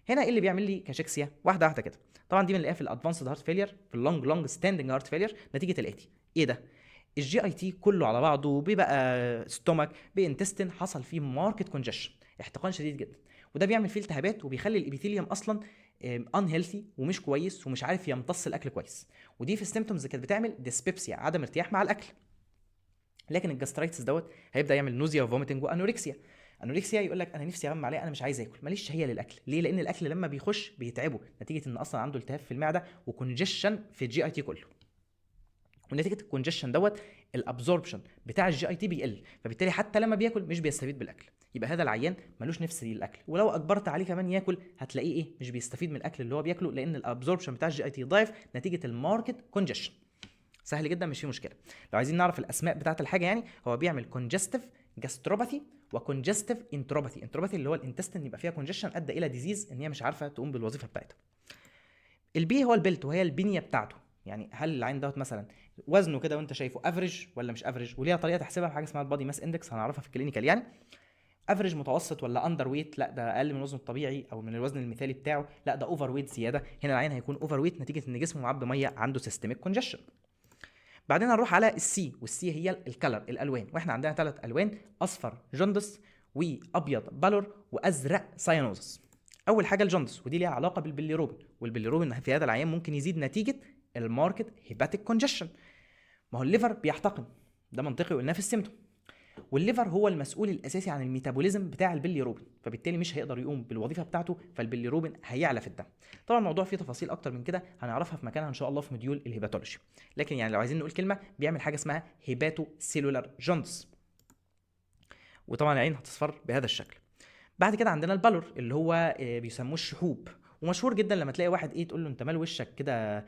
هنا ايه اللي بيعمل لي كاشيكسيا؟ واحده واحده كده. طبعا دي بنلاقيها في الادفانسد هارت فيلير، في اللونج ستاندنج هارت فيلير، نتيجه الاتي. ايه ده؟ الجي اي تي كله على بعضه بيبقى ستومك بانتستين، حصل فيه ماركت كونجشن، احتقان شديد جدا، وده بيعمل فيه التهابات وبيخلي الابيثيليوم اصلا ان هيلثي ومش كويس ومش عارف يمتص الاكل كويس، ودي في السيمتومز كانت بتعمل ديسبيبسيا، عدم ارتياح مع الاكل. لكن الجاسترايتس دوت هيبدا يعمل نوزيا وفوميتنج وانوركسيا. انوركسيا يقول لك انا نفسي اغمى عليه، انا مش عايز اكل، ماليش شهيه للاكل. ليه؟ لان الاكل لما بيخش بيتعبه، نتيجه ان اصلا عنده التهاب في المعده وكونجشن في الجي اي تي كله، ونتيجه الكونجشن دوت الابزوربشن بتاع الجي اي تي بيقل، فبالتالي حتى لما بياكل مش بيستفيد بالاكل. يبقى هذا العيان ملوش نفس للاكل، ولو اجبرت عليه كمان ياكل هتلاقيه ايه؟ مش بيستفيد من الاكل اللي هو بياكله، لان الابزوربشن بتاع الجي اي تي ضعف نتيجه الماركت كونجشن. سهل جدا مش فيه مشكله. لو عايزين نعرف الاسماء بتاعه الحاجه، يعني هو بيعمل كونجستيف جاستروباثي وكونجستيف انتروباثي. انتروباثي اللي هو الانتستين يبقى فيها كونجشن ادى الى ديزيز ان هي مش عارفه تقوم بالوظيفه بتاعتها. البي هو البلت، وهي البنيه بتاعته، يعني هل العين دوت مثلا وزنه كده وانت شايفه افريج ولا مش افريج، وليها طريقه تحسبها بحاجه اسمها البادي ماس اندكس، هنعرفها في الكلينيكال يعني. افريج متوسط ولا اندر ويت، لا ده اقل من الوزن الطبيعي او من الوزن المثالي بتاعه، لا ده اوفر ويت زياده. هنا العين هيكون اوفر ويت نتيجه ان جسمه معبي ميه، عنده سيستميك كونجشن. بعدين هنروح على السي، والسي هي الكلر، الالوان، واحنا عندنا 3 الوان: اصفر جندس، وابيض بالور، وازرق سايانوزس. اول حاجه الجندس، ودي ليها علاقه بالبيليروبين، والبيليروبين في هذا العيان ممكن يزيد نتيجه الماركت هيباتيك كونجشن. ما هو الليفر بيحتقن، ده منطقي قلناه في السيمتوم، والليفر هو المسؤول الاساسي عن الميتابوليزم بتاع البيليروبين، فبالتالي مش هيقدر يقوم بالوظيفه بتاعته، فالبيليروبين هيعلى في الدم. طبعا الموضوع فيه تفاصيل اكتر من كده هنعرفها في مكانها ان شاء الله في موديول الهيباتولوجي، لكن يعني لو عايزين نقول كلمه، بيعمل حاجه اسمها هيباتو سيلولار جوندس، وطبعا العين هتصفر بهذا الشكل. بعد كده عندنا البالور اللي هو بيسموه الشحوب، ومشهور جدا لما تلاقي واحد تقول له انت مال وشك كده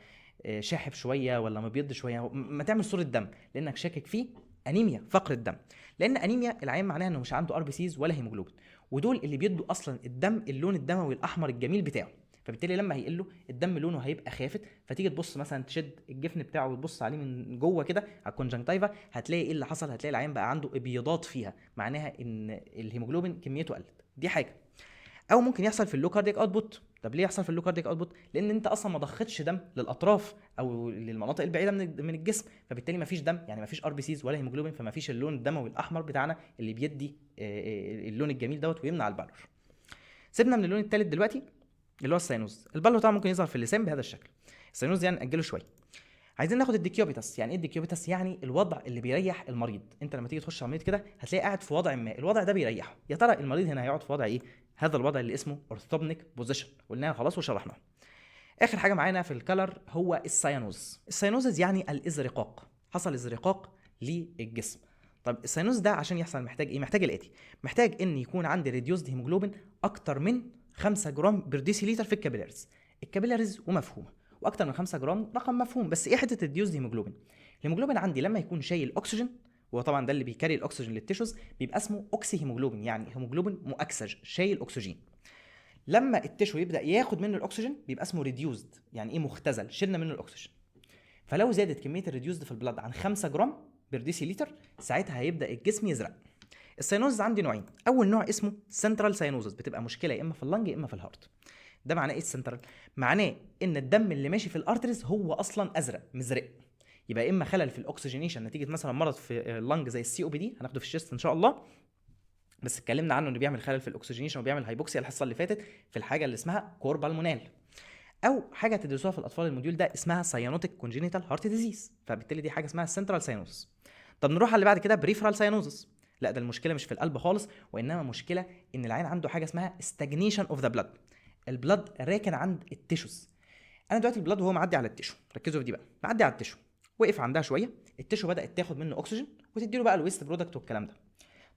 شاحب شويه ولا مبيض شويه، ما تعمل صوره دم لانك شاكك فيه انيميا، فقر الدم. لان انيميا العين معناها انه مش عنده ار بي سيز ولا هيموجلوبين، ودول اللي بيدوا اصلا الدم اللون الدموي الاحمر الجميل بتاعه، فبالتالي لما هيقل له الدم لونه هيبقى خافت، فتيجي تبص مثلا تشد الجفن بتاعه وتبص عليه من جوه كده على الكونجنكتيفا، هتلاقي ايه اللي حصل، هتلاقي العين بقى عنده ابيضات فيها، معناها ان الهيموجلوبين كميته قلت. دي حاجه. او ممكن يحصل في اللو كاردياك اوتبوت. طب ليه يحصل في اللو كاردياك اوتبوت؟ لان انت اصلا ما ضختش دم للاطراف او للمناطق البعيده من الجسم، فبالتالي ما فيش دم، يعني ما فيش ار بي سيز ولا هيموجلوبين، فما فيش اللون الدموي الاحمر بتاعنا اللي بيدي اللون الجميل دوت ويمنع البالور. سيبنا من اللون الثالث دلوقتي اللي هو الساينوز. البالور طبعا ممكن يظهر في اللسان بهذا الشكل. الساينوز يعني ناجله شويه. عايزين ناخد الديكيوبيتاس. يعني ايه الديكيوبيتاس؟ يعني الوضع اللي بيريح المريض. انت لما تيجي تخش على المريض كده هتلاقيه قاعد في وضع ما، الوضع ده بيريحه. يا ترى المريض هنا هيقعد في وضع ايه؟ هذا الوضع اللي اسمه اورثوبنيك بوزيشن، قلناها خلاص وشرحناها. اخر حاجه معانا في الكلر هو السايانوز. السايانوز يعني الازرقاق، حصل ازرقاق للجسم. طب السايانوز ده عشان يحصل محتاج ايه؟ محتاج الاتي: محتاج ان يكون عندي ريديوزد هيموجلوبين اكتر من 5 جرام بير ديسيليتر في الكابيلاريز. الكابيلاريز ومفهومه، واكتر من 5 جرام رقم مفهوم، بس ايه حته الريديوزد هيموجلوبين؟ الهيموجلوبين عندي لما يكون شايل اكسجين، وطبعا ده اللي بيكاري الاكسجين للتيشوز، بيبقى اسمه اوكسي هيموجلوبين، يعني هيموجلوبين مؤكسج شايل اكسجين. لما التشو يبدا ياخد منه الاكسجين بيبقى اسمه ريديوزد، يعني ايه؟ مختزل، شلنا منه الاكسجين. فلو زادت كميه الريديوزد في البلاد عن 5 جرام بير ديسيليتر، ساعتها هيبدا الجسم يزرق. الساينوز عندي نوعين. اول نوع اسمه سنترال ساينوزس، بتبقى مشكله يا اما في اللنج يا اما في الهارت. ده معناه ايه السنترال؟ معناه ان الدم اللي ماشي في الارتريز هو اصلا ازرق مزرق، يبقى اما خلل في الاكسجينيشن نتيجه مثلا مرض في اللنج زي السي او بي دي، هناخده في الشيست ان شاء الله، بس اتكلمنا عنه انه بيعمل خلل في الاكسجينيشن وبيعمل هايبوكسيا الحصه اللي فاتت في الحاجه اللي اسمها كوربالمونال. او حاجه تدرسوها في الاطفال الموديول ده اسمها سايانوتيك كونجينيتال هارت ديزيز، فبالتالي دي حاجه اسمها سنترال ساينوزس. طب نروح على اللي بعد كده، بريفرال ساينوزس. لا، ده المشكله مش في القلب خالص، وانما مشكله ان العين عنده حاجه اسمها ستاجنيشن اوف ذا بلاد. البلاد راكن عند التيشوز. انا دلوقتي البلاد وهو معدي على التيشو، ركزوا في دي بقى، معدي على التيشو، وقف عندها شويه، التيشو بدات تاخد منه اكسجين وتدي له بقى الويست برودكت والكلام ده.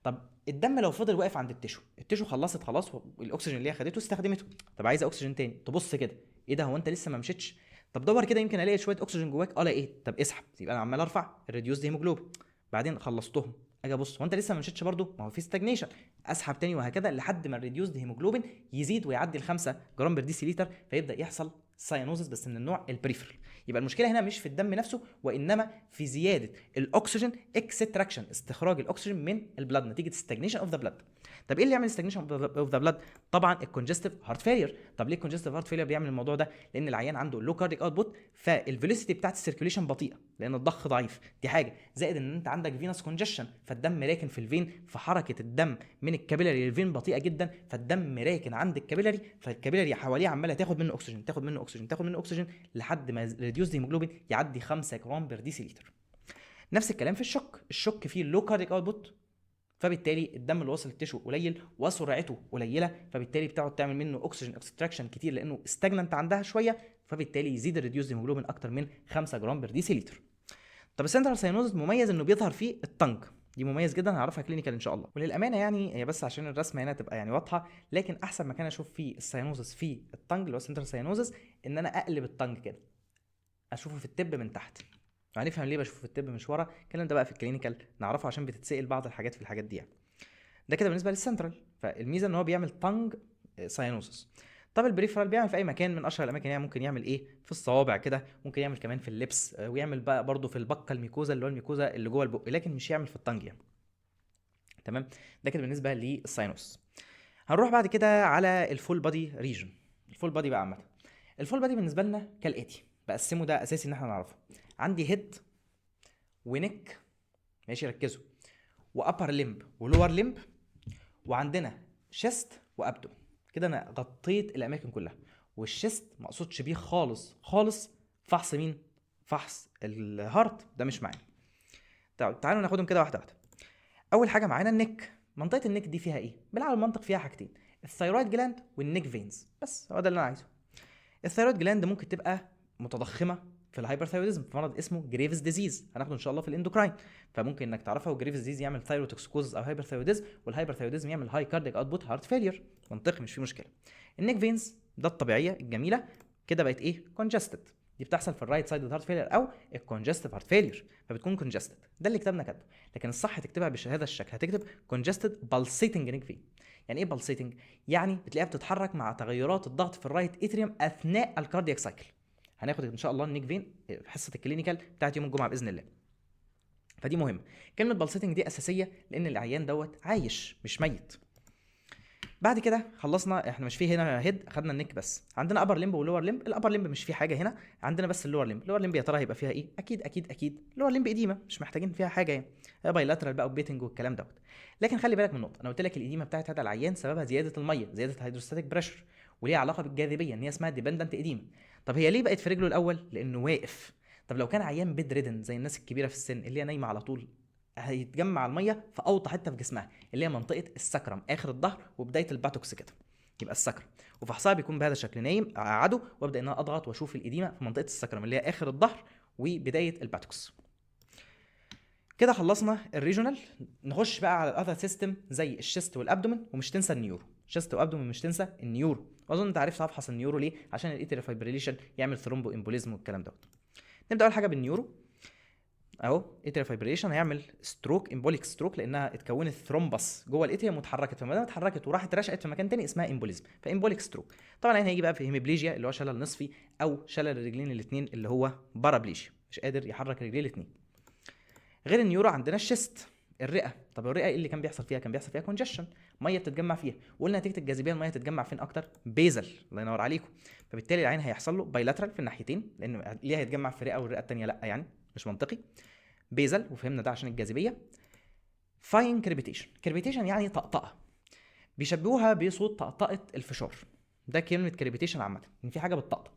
طب الدم لو فضل واقف عند التيشو خلصت خلاص الاكسجين اللي هي خدته استخدمته، طب عايزه اكسجين تاني، تبص كده، ايه ده؟ هو انت لسه ما مشيتش؟ طب دور كده يمكن الاقي شويه اكسجين جواك. لقيت. طب اسحب، يبقى انا عمال ارفع الريديوس دي هيموجلوبين، بعدين خلصتهم، اجي ابص هو انت لسه ما مشيتش برضه، ما هو في ستاجنيشن، اسحب تاني، وهكذا لحد ما الريديوس دي هيموجلوبين يزيد ويعدي ال 5 جرام بر ديسي لتر، فيبدا يحصل ساينوزس بس من النوع البريفرال. يبقى المشكله هنا مش في الدم نفسه، وانما في زياده الاكسجين اكستراكشن، استخراج الاكسجين من البلاد نتيجه ستاجنيشن اوف ذا بلاد. طب ايه اللي يعمل ستاجنيشن اوف ذا بلاد؟ طبعا الكونجستيف هارت فيلير. طب ليه الكونجستيف هارت فيلير بيعمل الموضوع ده؟ لان العيان عنده لو كارديك اوتبوت، فالفيلوسيتي بتاعت السيركيوليشن بطيئه لان الضخ ضعيف، دي حاجه، زائد ان انت عندك فينس كونجشن، فالدم راكن في الفين، فحركه الدم من الكابيلاري للفين بطيئه جدا، فالدم راكن عند الكابيلاري، فالكابيلاري حواليه عماله تاخد منه اكسجين تاخد منه اكسجين تاخد منه اكسجين لحد ما ريديوس هيموجلوبين يعدي 5 جرام بر ديسي لتر. نفس الكلام في الشك فيه لو كارديك اوتبوت، فبالتالي الدم اللي وصل للتشو قليل وسرعته قليله، فبالتالي بتقعد تعمل منه اكسجين اكستراكشن كتير لانه استجننت عندها شويه، فبالتالي يزيد الريديوس هيموجلوبين اكتر من 5 جرام بر ديسي لتر. طب السنترال ساينوزس مميز انه بيظهر فيه التنج، دي مميز جدا، هعرفها كلينيكال ان شاء الله. وللامانه يعني هي بس عشان الرسمه هنا تبقى يعني واضحه، لكن احسن مكان اشوف فيه الساينوزس في التنج اللي هو السنترال ساينوزس ان انا اقلب التنج كده اشوفه في التب من تحت، وهنفهم ليه بشوفه في التب مش ورا. الكلام ده بقى في الكلينيكال نعرفه عشان بتتسال بعض الحاجات في الحاجات دي يعني. ده كده بالنسبه للسنترال، فالميزه ان هو بيعمل تانج ساينوسس. طب البريفرال بيعمل في اي مكان من اشهر الاماكن، يعني ممكن يعمل ايه في الصوابع كده، ممكن يعمل كمان في اللبس، ويعمل بقى برضه في البقه الميكوزا اللي هو الميكوزا اللي جوه البق، لكن مش يعمل في التانج يعني. تمام. ده كده بالنسبه للساينوس. هنروح بعد كده على الفول بادي ريجن. الفول بادي بقى عامه، الفول بادي بالنسبه لنا كالاتي، بقسمه ده اساسي ان احنا نعرفه. عندي هيد ونك، ماشي ركزوا، وابر لمب ولور لمب، وعندنا شيست وابدو. كده انا غطيت الاماكن كلها. والشيست ما اقصدش بيه خالص خالص فحص مين؟ فحص الهارت، ده مش معانا. طيب تعالوا ناخدهم كده واحده واحده. اول حاجه معانا النك. منطقه النك دي فيها ايه؟ بالعقل المنطق فيها حاجتين، الثايرويد جلاند والنك فينز، بس هو ده اللي انا عايزه. الثايرويد جلاند ممكن تبقى متضخمه في الهايبرثايروديزم، في مرض اسمه جريفز ديزيز هناخده ان شاء الله في الاندوكراين، فممكن انك تعرفها. وجريفز ديزيز يعمل ثايروتوكسيكوز او هايبرثايروديزم، والهايبرثايروديزم يعمل هاي كاردياك اوتبوت هارت فيلير. منطقي مش في مشكله. النيك فينز ده الطبيعيه الجميله، كده بقت ايه؟ كونجستد. دي بتحصل في الرايت سايد هارت فيلير او الكونجستيف هارت فيلير، فبتكون كونجستد. ده اللي كتبنا كاتبه، لكن الصح تكتبها بهذا الشكل، هتكتب كونجستد بالسيتنج نيك فين. يعني ايه بالسيتنج؟ يعني بتلاقيها بتتحرك مع تغيرات الضغط في الرايت اتريوم اثناء الكاردياك سايكل. هناخد ان شاء الله النيك فين في حصه الكلينيكال بتاعت يوم الجمعه باذن الله. فدي مهمه. كلمه بالسيتنج دي اساسيه لان العيان دوت عايش مش ميت. بعد كده خلصنا، احنا مش فيه هنا هيد، خدنا النك بس. عندنا ابر ليمب ولور ليمب. الابر ليمب مش فيه حاجه هنا، عندنا بس اللور ليمب. اللور ليمب يا ترى هيبقى فيها ايه؟ اكيد اللور ليمب اديمه، مش محتاجين فيها حاجه يعني، بايلاترال بقى وبيتنج والكلام دوت. لكن خلي بالك من نقطه، انا قلت لك الاديمه بتاعت هذا العيان سببها زياده الميه، زياده الهيدروستاتيك بريشر، وليها علاقه بالجاذبيه، ان هي اسمها ديبندنت اديمه. طب هي ليه بقت في رجله الاول؟ لانه واقف. طب لو كان عيان بيد ريدن زي الناس الكبيره في السن اللي هي نايمه على طول، هيتجمع الميه في اوطى حته في جسمها اللي هي منطقه السكرم، اخر الظهر وبدايه الباتوكس كده، يبقى السكرم. وفحصها بيكون بهذا الشكل، نايم اقعده وابدا ان انا اضغط واشوف الاديمه في منطقه السكرم اللي هي اخر الظهر وبدايه الباتوكس. كده خلصنا الريجونال. نخش بقى على الاذر سيستم زي الشيست والابدومن، ومش تنسى النيورو. شيست وابدومن مش تنسى النيورو، واظن انت عرفت افحص النيورو ليه، عشان الايتريال فايبريليشن يعمل ثرومبو امبوليزم والكلام دوت. نبدا اول حاجه بالنيورو اهو. اتريال فايبريشن هيعمل ستروك، امبوليك ستروك، لانها اتكونت ثرومبس جوه الاتريوم واتحركت، فما دام اتحركت وراحت رشقت في مكان تاني اسمها امبوليزم، فامبوليك ستروك. طبعا هنا هيجي بقى في هيميبليجيا اللي هو شلل نصفي، او شلل الرجلين الاثنين اللي هو بارابليجيا، مش قادر يحرك رجليه الاثنين. غير النيورو عندنا الشيست، الرئه. طب الرئه ايه اللي كان بيحصل فيها؟ كان بيحصل فيها كونجشن، ميه بتتجمع فيها، وقلنا نتيجه الجاذبيه الميه تتجمع فين اكتر؟ بيزل، الله ينور عليكم. فبالتالي العين هيحصل له بايلاترال في الناحيتين، لان ليه هيتجمع في رئه والرئه الثانيه لا؟ يعني مش منطقي. بيزل، وفهمنا ده عشان الجاذبيه. فاين كريبيتيشن، كريبيتيشن يعني طقطقه، بيشبهوها بصوت طقطقه الفشار. ده كلمه كريبيتيشن عامه، ان في حاجه بتطقطق.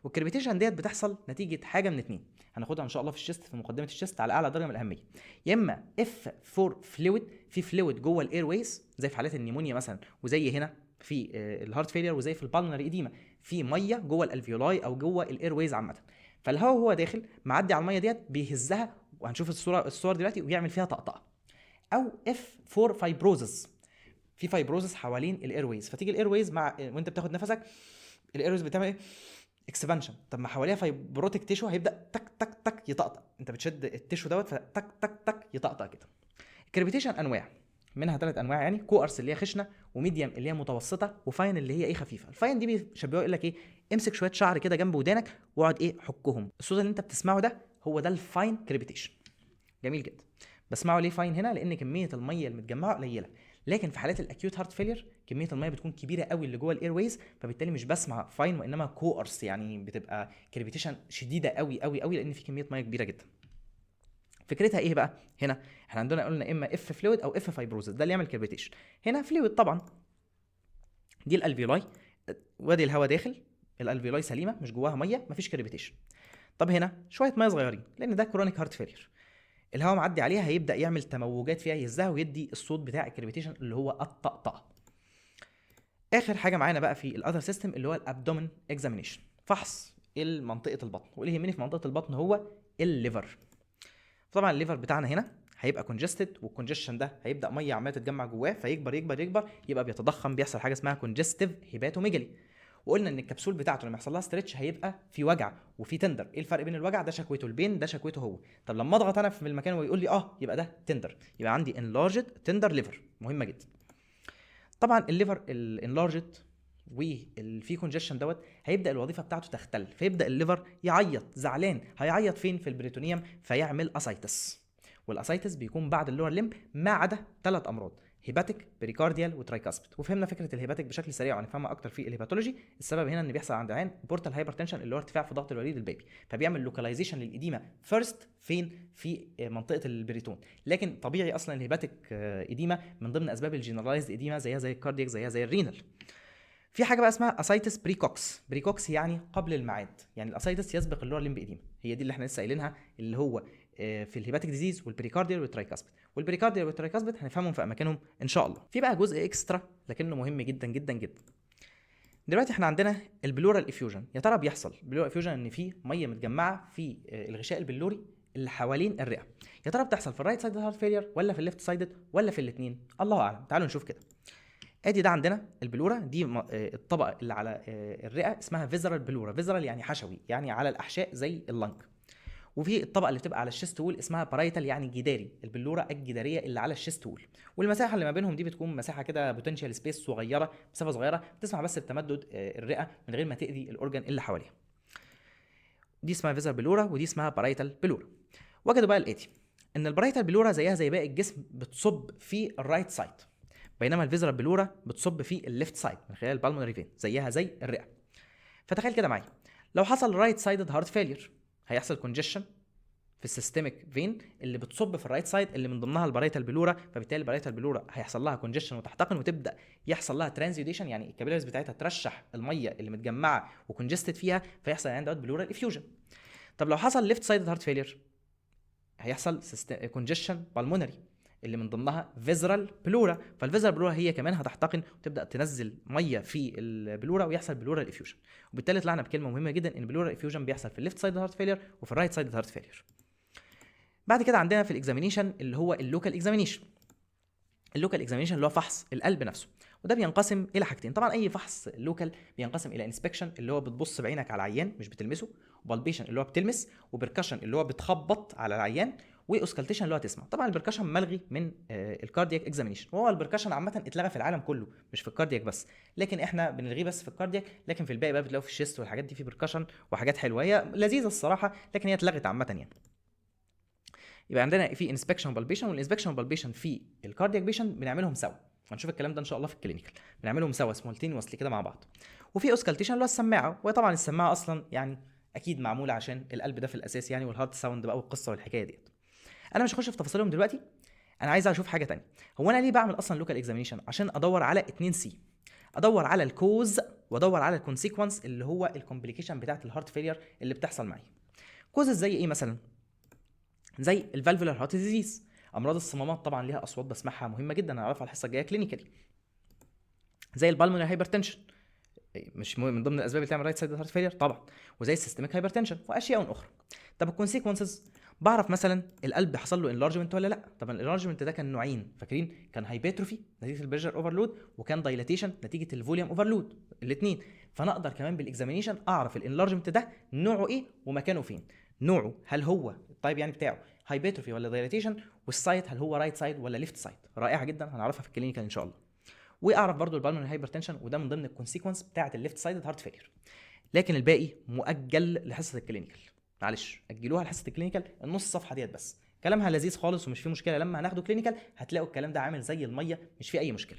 والكريبيتيشن ديت بتحصل نتيجه حاجه من اتنين، هناخدها ان شاء الله في الشيست في مقدمه الشيست على اعلى درجه من الاهميه. يا اما اف فور فلويد، في فلويد جوه الاير ويز زي في حالات النيمونيا مثلا، وزي هنا في الهارت فيلير، وزي في البالمونري ايديما، في ميه جوه الالفيولاي او جوه الاير ويز عامه، فالهواء وهو داخل معدي على الميه ديت بيهزها، وهنشوف الصور دلوقتي، وبيعمل فيها طقطقه. او اف فور فايبروزس، في فايبروزس حوالين الايرويز، فتيجي الايرويز مع وانت بتاخد نفسك الايرويز بتعمل ايه؟ اكسبانشن. طب ما حواليها فايبروتيك تيشو هيبدا تك تك تك يطقطق، انت بتشد التيشو دوت فتك تك تك يطقطق كده. الكريبيتيشن انواع، منها 3 انواع يعني، كوارس اللي هي خشنه، وميديم اللي هي متوسطه، وفاين اللي هي ايه؟ خفيفه. الفاين دي بيشبهوها يقول لك ايه؟ امسك شويه شعر كده جنب ودانك واقعد ايه؟ حكهم. الصوت اللي انت بتسمعه ده هو ده الفاين كريبيتيشن. جميل جدا. بسمعه ليه فاين هنا؟ لان كميه الميه المتجمعه قليله، لكن في حالات الاكيوت هارت فيلير كميه الميه بتكون كبيره قوي اللي جوه الاير ويز، فبالتالي مش بسمع فاين وانما كوارس، يعني بتبقى كريبيتيشن شديده قوي قوي قوي لان في كميه ميه كبيره جدا. فكرتها ايه بقى؟ هنا احنا عندنا قلنا اما اف فلويد او اف فايبروزس، ده اللي يعمل كريبيتيشن. هنا فلويد طبعا، دي الالفيولاي، وادي الهواء داخل الالفيولاي سليمه مش جواها ميه، مفيش كريبيتيشن. طب هنا شويه ميه صغيرين لان ده كرونيك هارت فيلير، الهواء معدي عليها هيبدا يعمل تموجات فيها يهزها ويدي الصوت بتاع الكريبيتيشن اللي هو الطقطقه. اخر حاجه معانا بقى في الاذر سيستم اللي هو الابدومين اكزامينيشن، فحص منطقه البطن، واللي يهمني في منطقه البطن هو الليفر. طبعا الليفر بتاعنا هنا هيبقى كونجستد، والكونجستشن ده هيبدا ميه عماله تتجمع جواه فيكبر يكبر يكبر، يبقى بيتضخم، بيحصل حاجه اسمها كونجستيف هيباتوميجالي. وقلنا ان الكبسول بتاعته لما يحصل لها ستريتش هيبقى في وجع وفي تندر. ايه الفرق بين الوجع؟ ده شكوته البين، ده شكوته هو. طب لما اضغط انا في المكان ويقول لي يبقى ده تندر، يبقى عندي انلارجد تندر ليفر، مهمه جدا. طبعا الليفر الانلارجد وفي كونجشن دوت هيبدا الوظيفه بتاعته تختل، فيبدا الليفر يعيط زعلان، هيعيط فين؟ في البريتونيوم، فيعمل اسايتس. والاسايتس بيكون بعد اللور ليمب ما عدا 3 امراض، هيباتيك، بريكارديال، وترايكاسبيد. وفهمنا فكره الهيباتيك بشكل سريع وهنفهمها اكتر في الهيباتولوجي. السبب هنا ان بيحصل عند العين بورتال هايبرتنشن اللي هو ارتفاع في ضغط الوريد البيبي، فبيعمل لوكاليزيشن للاديمه فيرست فين في منطقه البريتون. لكن طبيعي اصلا الهيباتيك اديمه من ضمن اسباب الجنرالايزد اديمه زيها زي الكاردياك زيها زي الرينال. في حاجه بقى اسمها اسايتس بريكوكس. بريكوكس يعني قبل الميعاد، يعني الاسايتس يسبق اللور ليمب اديما، هي دي اللي احنا لسه قايلينها اللي هو في الهيباتيك ديزيز والبريكارديال والترايكاسبيد. والبريكارديال والترايكاسبيد هنفهمهم في اماكنهم ان شاء الله. في بقى جزء اكسترا لكنه مهم جدا جدا جدا. دلوقتي احنا عندنا البلورال افيوجن. يا ترى بيحصل البلورال افيوجن ان في ميه متجمعه في الغشاء البلوري اللي حوالين الرئه، يا ترى بتحصل في الرايت سايد هارت فيلير ولا في الليفت سايد ولا في الاثنين؟ الله اعلم. تعالوا نشوف كده. ادي ده عندنا البلوره دي، الطبقه اللي على الرئه اسمها فيزرال بلورا. فيزرال يعني حشوي، يعني على الاحشاء زي اللنج. وفي الطبقه اللي بتبقى على الشيست وول اسمها بارايتال يعني جداري، البلوره الجداريه اللي على الشيست وول. والمساحه اللي ما بينهم دي بتكون مساحه كده بوتنشال سبيس صغيره، مسافه صغيره بتسمح بس بتمدد الرئه من غير ما تاذي الاورجن اللي حواليها. دي اسمها فيزرال بلورا ودي اسمها بارايتال بلورا. وجدوا بقى الاتي، ان البارايتال بلورا زيها زي باقي الجسم بتصب في الرايت سايد، بينما الفيزرال بلورا بتصب في الليفت سايد من خلال البالمونري فين زيها زي الرئه. فتخيل كده معايا، لو حصل رايت سايدد هارت فيلير هيحصل كونجيشن في السيستميك فين اللي بتصب في الرايت سايد اللي من ضمنها البارايتال بلورا، فبالتالي البارايتال بلورا هيحصل لها كونجيشن وتحتقن وتبدا يحصل لها ترانزيوديشن، يعني الكابيلاريز بتاعتها ترشح الميه اللي متجمعه وكونجستد فيها، فيحصل عند دوت بلورال افيوجن. طب لو حصل ليفت سايدد هارت فيلير هيحصل كونجيشن بالمونري اللي من ضمنها فيزرال بلورا، فالفيزرال بلورا هي كمان هتحتقن وتبدا تنزل ميه في البلورا ويحصل بلورال افيوجن. وبالتالي طلعنا بكلمه مهمه جدا ان البلورال افيوجن بيحصل في الليفت سايد هارت فيلير وفي الرايت سايد هارت فيلير. بعد كده عندنا في الاكزامينيشن اللي هو اللوكال اكزامينيشن. اللوكال اكزامينيشن اللي هو فحص القلب نفسه، وده بينقسم الى حاجتين. طبعا اي فحص لوكال بينقسم الى انسبكشن اللي هو بتبص بعينك على العيان مش بتلمسه، وبالبيشن اللي هو بتلمس، وبركشن اللي هو بتخبط على العيان، واوسكالتيشن اللي هو تسمع. طبعا البركشن ملغي من الكاردياك اكزامينيشن، وهو البركشن عامه اتلغى في العالم كله مش في الكاردياك بس، لكن احنا بنلغيه بس في الكاردياك، لكن في الباقي بقى بتلاقوا في الشيست والحاجات دي في بركشن وحاجات حلوه هي لذيذه الصراحه، لكن هي اتلغت عامه يعني. يبقى عندنا في انسبكشن وبالبيشن، والانسبكشن وبالبيشن في الكاردياك بيشن بنعملهم سوا، هنشوف الكلام ده ان شاء الله في الكلينيكال، بنعملهم سوا سمولتينيوسلي كده مع بعض. وفي اوسكالتيشن اللي هو السماعه، وطبعا السماعه اصلا يعني اكيد معموله عشان القلب ده في الاساس يعني، والهارت ساوند بقى والقصه والحكايه ديت. انا مش هخش في تفاصيلهم دلوقتي، انا عايز اشوف حاجه تانية. هو انا ليه بعمل اصلا لوكال اكزامينيشن؟ عشان ادور على 2 سي، ادور على الكوز وادور على الكونسيكونس اللي هو الكومبليكيشن بتاعه الهارت فيلير اللي بتحصل معايا. كوزز زي ايه مثلا؟ زي الفالفولار هارت ديزيز، امراض الصمامات طبعا ليها اصوات بسمعها مهمه جدا هنعرفها الحصه الجايه كلينيكالي. زي البالمونري هايبرتنشن، مش من ضمن الاسباب اللي تعمل رايت سايد هارت فيلير طبعا، وزي السيستميك هايبرتنشن واشياء اخرى. طب الكونسيكونسز، بعرف مثلا القلب حصل له انلارجمنت ولا لا. طبعا الانلارجمنت ده كان نوعين فاكرين، كان هايبرتروفي نتيجه البريشر اوفرلود، وكان دايلاتيشن نتيجه الفوليوم اوفرلود، الاثنين. فانا اقدر كمان بالاكزامينيشن اعرف الانلارجمنت ده نوعه ايه ومكانه فين. نوعه هل هو الطيب يعني بتاعه هايبرتروفي ولا دايلاتيشن، والسايت هل هو رايت سايد ولا ليفت سايد. رائعه جدا هنعرفها في الكلينيكال ان شاء الله. واعرف برضو البالمونري هايبرتنشن، وده من ضمن الكونسيكونس بتاعه الليفت سايد هارت فيلير. لكن الباقي مؤجل لحصه الكلينيكال، معلش اجلوها لحصه الكلينيكال، النص صفحه ديت بس، كلامها لذيذ خالص ومش فيه مشكله. لما هناخده كلينيكال هتلاقوا الكلام ده عامل زي الميه مش فيه اي مشكله.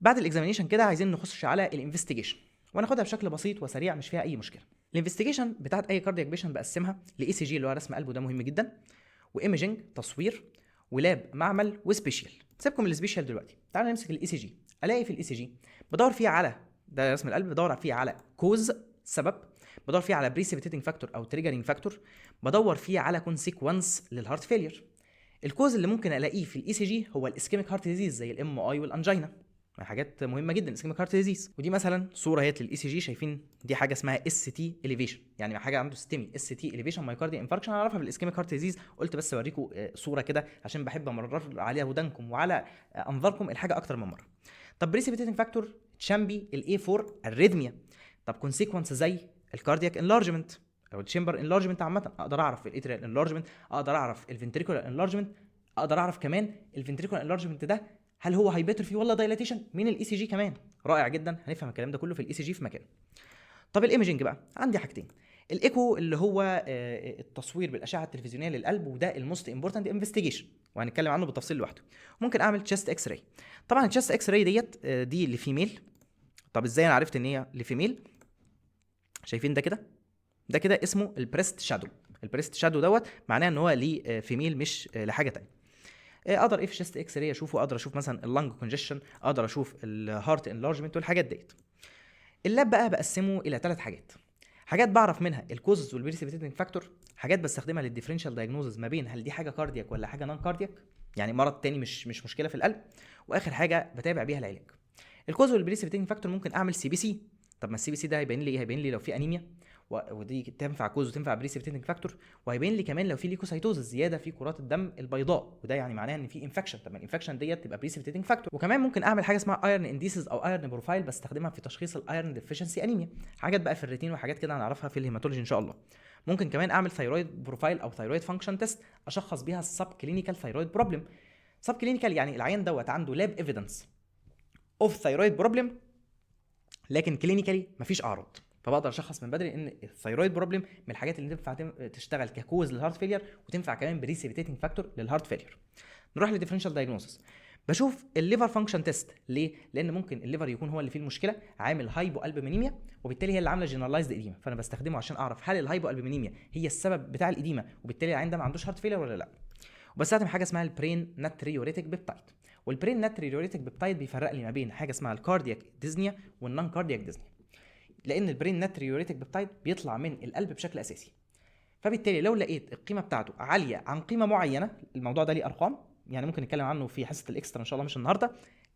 بعد الاكزامينيشن كده عايزين نخش على الانفستيجيشن، وناخدها بشكل بسيط وسريع مش فيها اي مشكله. الانفستيجيشن بتاعت اي كاردياك بيشن بقسمها لاي سي جي اللي هو رسم قلب وده مهم جدا، وايمجنج تصوير، ولاب معمل، وسبيشال. سيبكم من السبيشال دلوقتي، تعالوا نمسك الاي سي جي. الاقي في الاي سي جي بدور فيه على، ده رسم القلب، بدور فيه على كوز سبب، بدور فيه على بريسيبيتيتنج فاكتور او تريجرنج فاكتور، بدور فيه على كونسيكونس للهارت فيلير. الكوز اللي ممكن الاقيه في الاي سي جي هو الاسكيميك هارت ديزيز زي الام اي والانجينا، حاجات مهمه جدا الاسكيميك هارت ديزيز. ودي مثلا صوره هي للاي سي جي، شايفين دي حاجه اسمها اس تي اليفيشن، يعني حاجه عنده ستيمي اس تي اليفيشن مايكارديا انفاركشن، هنعرفها بالاسكيميك هارت ديزيز. قلت بس اوريكم صوره كده عشان بحب امرر عليها ودانكم وعلى انظاركم الحاجه اكتر من مره. طب بريسيبيتيتنج فاكتور تشامبي الاي 4 الريدميا. طب كونسيكونس زي الكاردياك انلارجمنت او التشامبر انلارجمنت عامه، اقدر اعرف الاتريال انلارجمنت، اقدر اعرف الفنتريكولار انلارجمنت، اقدر اعرف كمان الفنتريكولار انلارجمنت ده هل هو هايبرتروفي ولا دايلاتيشن من الاي سي جي كمان. رائع جدا، هنفهم الكلام ده كله في الاي سي جي في مكانه. طب الايمجنج بقى عندي حاجتين، الايكو اللي هو التصوير بالاشعه التلفزيونيه للقلب، وده الموست امبورتنت انفستيجيشن وهنتكلم عنه بالتفصيل لوحده. ممكن اعمل تشيست اكس راي. طبعا التشيست اكس راي ديت دي لفيميل. طب ازاي انا عرفت ان هي لفيميل؟ شايفين ده كده؟ ده كده اسمه البريست شادو. البريست شادو دوت معناه ان هو ليه فيميل مش لحاجه تانية. اقدر ايه في شيست اكس راي اشوفه؟ اقدر اشوف مثلا اللنج كونجيشن، اقدر اشوف الهارت انلارجمنت والحاجات ديت. اللاب بقى بقسمه الى 3 حاجات. حاجات بعرف منها الكوزز والبريسيبيتيتنج فاكتور، حاجات بستخدمها للديفرنشال دايجنوزز ما بين هل دي حاجه كاردياك ولا حاجه نون كاردياك، يعني مرض تاني مش مشكله في القلب، واخر حاجه بتابع بيها العلاج. الكوز والبريسيبيتنج فاكتور ممكن اعمل سي بي سي. طب ما السي بي سي ده هيبين لي ايه؟ هيبين لي لو في انيميا، ودي تنفع كوز وتنفع بريسيبيتنج فاكتور، وهيبين لي كمان لو في ليكوسايتوز زياده في كرات الدم البيضاء، وده يعني معناه ان في انفكشن. طب ما الانفكشن ديت تبقى بريسيبيتنج فاكتور. وكمان ممكن اعمل حاجه اسمها ايرن انديسز او ايرن بروفايل، بستخدمها في تشخيص الايرن ديفيشنسي انيميا. حاجات بقى في الريتين وحاجات كده هنعرفها في الهيماتولوجي ان شاء الله. ممكن كمان اعمل ثايرويد بروفايل او ثايرويد فانكشن تيست، اشخص بيها السب كلينيكال ثايرويد بروبلم. سب كلينيكال يعني العيان دوت عنده لاب ايفيدنس اوف ثايرويد بروبلم، لكن كلينيكالي مفيش اعراض، فبقدر اشخص من بدري ان الثايرويد بروبلم من الحاجات اللي تنفع تشتغل ككوز للهارت فيلير، وتنفع كمان بريسيبيتيتنج فاكتور للهارت فيلير. نروح للديفرنشال دايجنوستس. بشوف الليفر فانكشن تيست. ليه؟ لان ممكن الليفر يكون هو اللي فيه المشكله، عامل هايبو البومينيميا، وبالتالي هي اللي عامله جنرالايزد اديما، فانا بستخدمه عشان اعرف هل الهايبو البومينيميا هي السبب بتاع الاديما، وبالتالي العين ده ما عندوش هارت فيلير ولا لا. وبستخدم حاجه اسمها البرين ناتريوريتك بيبتايد. والبرين ناتريوريتك بيبتايد بيفرق لي ما بين حاجه اسمها الكاردياك ديزنيا والنون كاردياك ديزنيا، لان البرين ناتريوريتك بيبتايد بيطلع من القلب بشكل اساسي. فبالتالي لو لقيت القيمه بتاعته عاليه عن قيمه معينه، الموضوع ده ليه ارقام يعني ممكن نتكلم عنه في حصه الاكسترا ان شاء الله مش النهارده.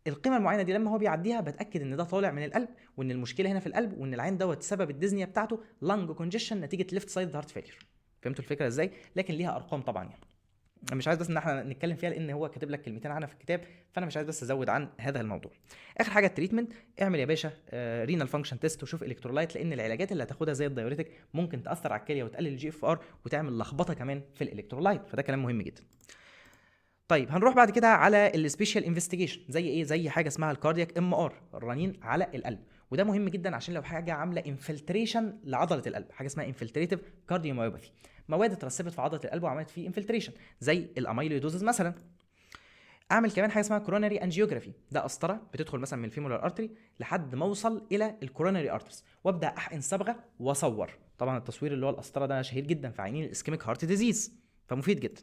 القيمه المعينه دي لما هو بيعديها بتاكد ان ده طالع من القلب، وان المشكله هنا في القلب، وان العين دوت سبب الديزنيا بتاعته لانج كونجيشن نتيجه ليفت سايد هارت فيلير. فهمتوا الفكره ازاي؟ لكن ليها ارقام طبعا يعني. انا مش عايز بس ان احنا نتكلم فيها لان هو كاتب لك كلمتين عنها في الكتاب، فانا مش عايز بس ازود عن هذا الموضوع. اخر حاجه التريتمنت. اعمل يا باشا رينال فانكشن تيست وشوف الكترولايت، لان العلاجات اللي هتاخدها زي الدايوريتك ممكن تاثر على الكليه وتقلل الجي اف ار وتعمل لخبطه كمان في الالكترولايت، فده كلام مهم جدا. طيب هنروح بعد كده على السبيشال انفستيجيشن. زي ايه؟ زي حاجه اسمها الكاردياك ام ار، الرنين على القلب، وده مهم جدا عشان لو حاجه عامله انفلتريشن لعضله القلب، حاجه اسمها انفلتريتيف كارديوميوباثي، مواد اترسبت في عضله القلب وعملت فيه انفلتريشن زي الاميلويدوزز مثلا. اعمل كمان حاجه اسمها كوروناري انجيوجرافي، ده قسطره بتدخل مثلا من الفيمولار ارتري لحد ما اوصل الى الكوروناري ارترز، وابدا احقن صبغه واصور. طبعا التصوير اللي هو القسطره ده شهير جدا في عينين الاسكيميك هارت ديزيز، فمفيد جدا.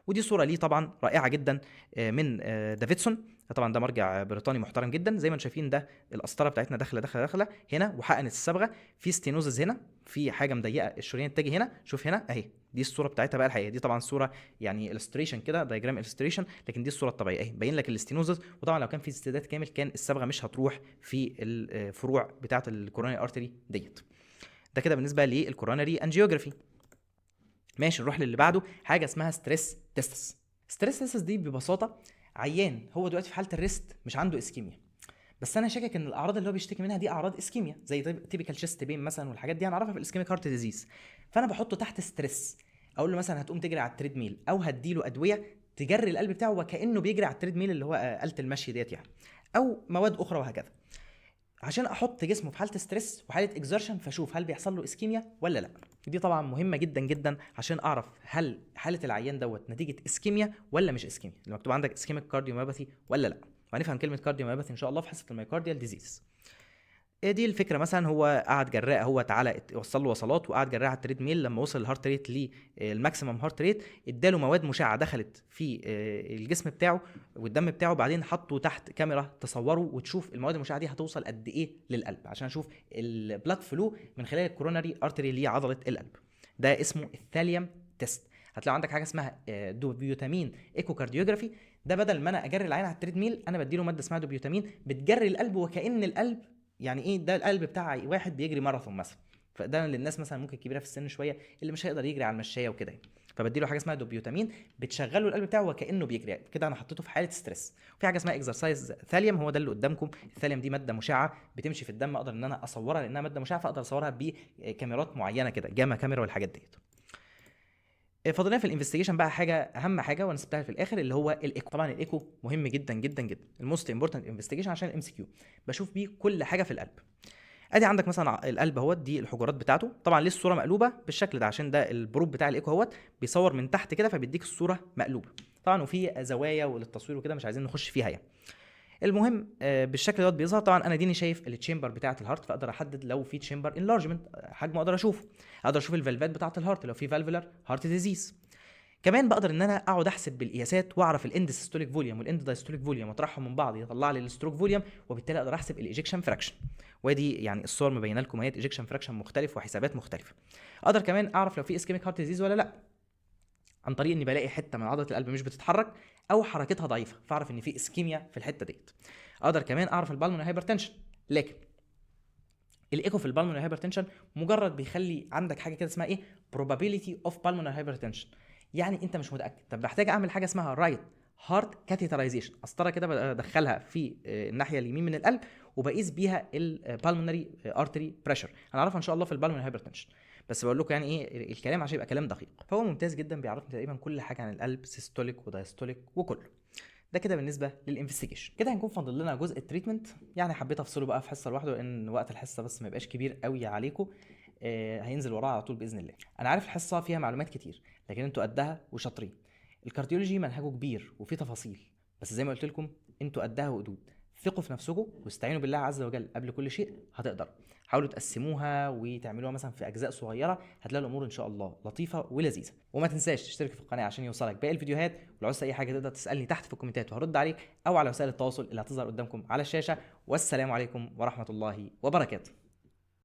ودي صوره ليه طبعا رائعه جدا من دافيدسون. طبعا ده مرجع بريطاني محترم جدا. زي ما انتم شايفين ده القسطره بتاعتنا داخله هنا، وحقنت الصبغه في ستينوزز هنا، في حاجه مضيقه الشريان التاجي هنا. شوف هنا اهي، دي الصوره بتاعتها بقى الحقيقيه. دي طبعا صوره يعني الستريشن كده، دايجرام الستريشن، لكن دي الصوره الطبيعيه اهي، باين لك الاستينوزز. وطبعا لو كان في استسداد كامل كان الصبغه مش هتروح في الفروع بتاعه الكوروناري ارتري ديت. ده كده بالنسبه للكوروناري انجيوجرافي. ماشي، نروح للي بعده، حاجه اسمها ستريس تيستس. ستريس تيستس دي ببساطه عيان هو دلوقتي في حاله الريست مش عنده اسكيميا، بس انا شاكك ان الاعراض اللي هو بيشتكي منها دي اعراض اسكيميا، زي تيبيكال شيست بين مثلا، والحاجات دي هنعرفها في الاسكيميك هارت ديزيز. فانا بحطه تحت ستريس، اقول له مثلا هتقوم تجري على التريد ميل، او هديله ادويه تجري القلب بتاعه وكانه بيجري على التريد ميل اللي هو آلة المشي ديت يعني، او مواد اخرى وهكذا، عشان احط جسمه في حاله ستريس وحاله اكزرشن، فاشوف هل بيحصل له اسكيميا ولا لا. دي طبعا مهمه جدا جدا عشان اعرف هل حاله العيان دوت نتيجه اسكيميا ولا مش اسكيميا، اللي مكتوب عندك اسكيميك كارديوميوباثي ولا لا. وهنفهم كلمه كارديوميوباثي ان شاء الله في حصه الميوكارديال ديزيز. دي الفكره. مثلا هو قعد جراء، هو تعالى وصل له وصلات وقعد جراء على التريد ميل، لما وصل الهارت ريت للماكسيمم هارت ريت اداله مواد مشعه دخلت في الجسم بتاعه والدم بتاعه، بعدين حطه تحت كاميرا تصوره وتشوف المواد المشعه دي هتوصل قد ايه للقلب، عشان اشوف البلاد فلو من خلال الكوروناري ارتري اللي هي عضله القلب. ده اسمه الثاليوم تيست. هتلاقي عندك حاجه اسمها دوبيوتامين ايكو كارديوجرافي. ده بدل ما انا اجري العين على التريد ميل، انا بديله ماده اسمها دوبيوتامين بتجري القلب وكأن القلب يعني ايه، ده القلب بتاع واحد بيجري ماراثون مثلا، فده للناس مثلا ممكن كبيره في السن شويه اللي مش هيقدر يجري على المشايه وكده، فبديله حاجه اسمها دوبيوتامين بتشغله القلب بتاعه وكانه بيجري كده. انا حطيته في حاله ستريس. وفي حاجه اسمها اكسرسايز ثاليوم، هو ده اللي قدامكم. الثاليوم دي ماده مشعه بتمشي في الدم، اقدر ان انا اصورها لانها ماده مشعه، فاقدر اصورها بكاميرات معينه كده، جاما كاميرا والحاجات ديت. فاضلنا في الانفستيجيشن بقى حاجه، اهم حاجه وانا سبتها في الاخر، اللي هو الايكو. طبعا الايكو مهم جدا جدا جدا، الموست امبورتنت انفستيجيشن عشان الام سي كيو، بشوف بيه كل حاجه في القلب. ادي عندك مثلا القلب اهوت، دي الحجرات بتاعته. طبعا ليه الصوره مقلوبه بالشكل ده؟ عشان ده البروب بتاع الايكو اهوت بيصور من تحت كده، فبيديك الصوره مقلوبه طبعا، وفي زوايا وللتصوير وكده مش عايزين نخش فيها يعني. المهم بالشكل دوت بيظهر. طبعا انا ديني شايف التشامبر بتاعه الهارت، فاقدر احدد لو في تشامبر انلارجمنت حجمه اقدر اشوفه. اقدر اشوف الفالفات بتاعه الهارت لو في فالفولار هارت ديزيز. كمان بقدر ان انا اقعد احسب بالقياسات واعرف الاند سيستوليك فوليوم والاند دايستوليك فوليوم واطرحهم من بعض يطلع لي الستروك فوليوم، وبالتالي اقدر احسب الايجكشن فراكشن. وادي يعني الصور مبينه لكم اهي ايجكشن فراكشن مختلف وحسابات مختلفه. اقدر كمان اعرف لو في اسكيميك هارت ديزيز ولا لا، عن طريق اني بلاقي حته من عضله القلب مش بتتحرك او حركتها ضعيفه، فاعرف ان في اسكيميا في الحته ديت. اقدر كمان اعرف البالمونري هايبرتنشن. لكن الايكو في البالمونري هايبرتنشن مجرد بيخلي عندك حاجه كده اسمها ايه، probability of pulmonary hypertension، يعني انت مش متاكد. طب بحتاج اعمل حاجه اسمها رايت هارت كاتيترايزيشن، قسطره كده بدخلها في الناحيه اليمين من القلب وبقيس بيها البالمونري ارتري بريشر. هنعرفها ان شاء الله في البالمونري هايبرتنشن، بس بقول لكم يعني ايه الكلام عشان يبقى كلام دقيق. فهو ممتاز جدا، بيعرفني تقريبا كل حاجه عن القلب، سيستوليك ودايستوليك وكله. ده كده بالنسبه للانفستيجيشن. كده هنكون فاضل لنا جزء التريتمنت، يعني حبيت افصله بقى في حصه لوحده لان وقت الحصه بس ما يبقاش كبير قوي عليكم. هينزل وراها على طول باذن الله. انا عارف الحصه فيها معلومات كتير، لكن انتوا قدها وشاطرين. الكارديولوجي منهجه كبير وفيه تفاصيل، بس زي ما قلت لكم انتوا قدها وقدود. ثقوا في نفسكم واستعينوا بالله عز وجل قبل كل شيء، هتقدروا. حاولوا تقسموها وتعملوها مثلا في اجزاء صغيره، هتلاقي الامور ان شاء الله لطيفه ولذيذه. وما تنساش تشترك في القناه عشان يوصلك باقي الفيديوهات. ولو عاوز اي حاجه تقدر تسالني تحت في الكومنتات وهرد عليك، او على وسائل التواصل اللي هتظهر قدامكم على الشاشه. والسلام عليكم ورحمه الله وبركاته.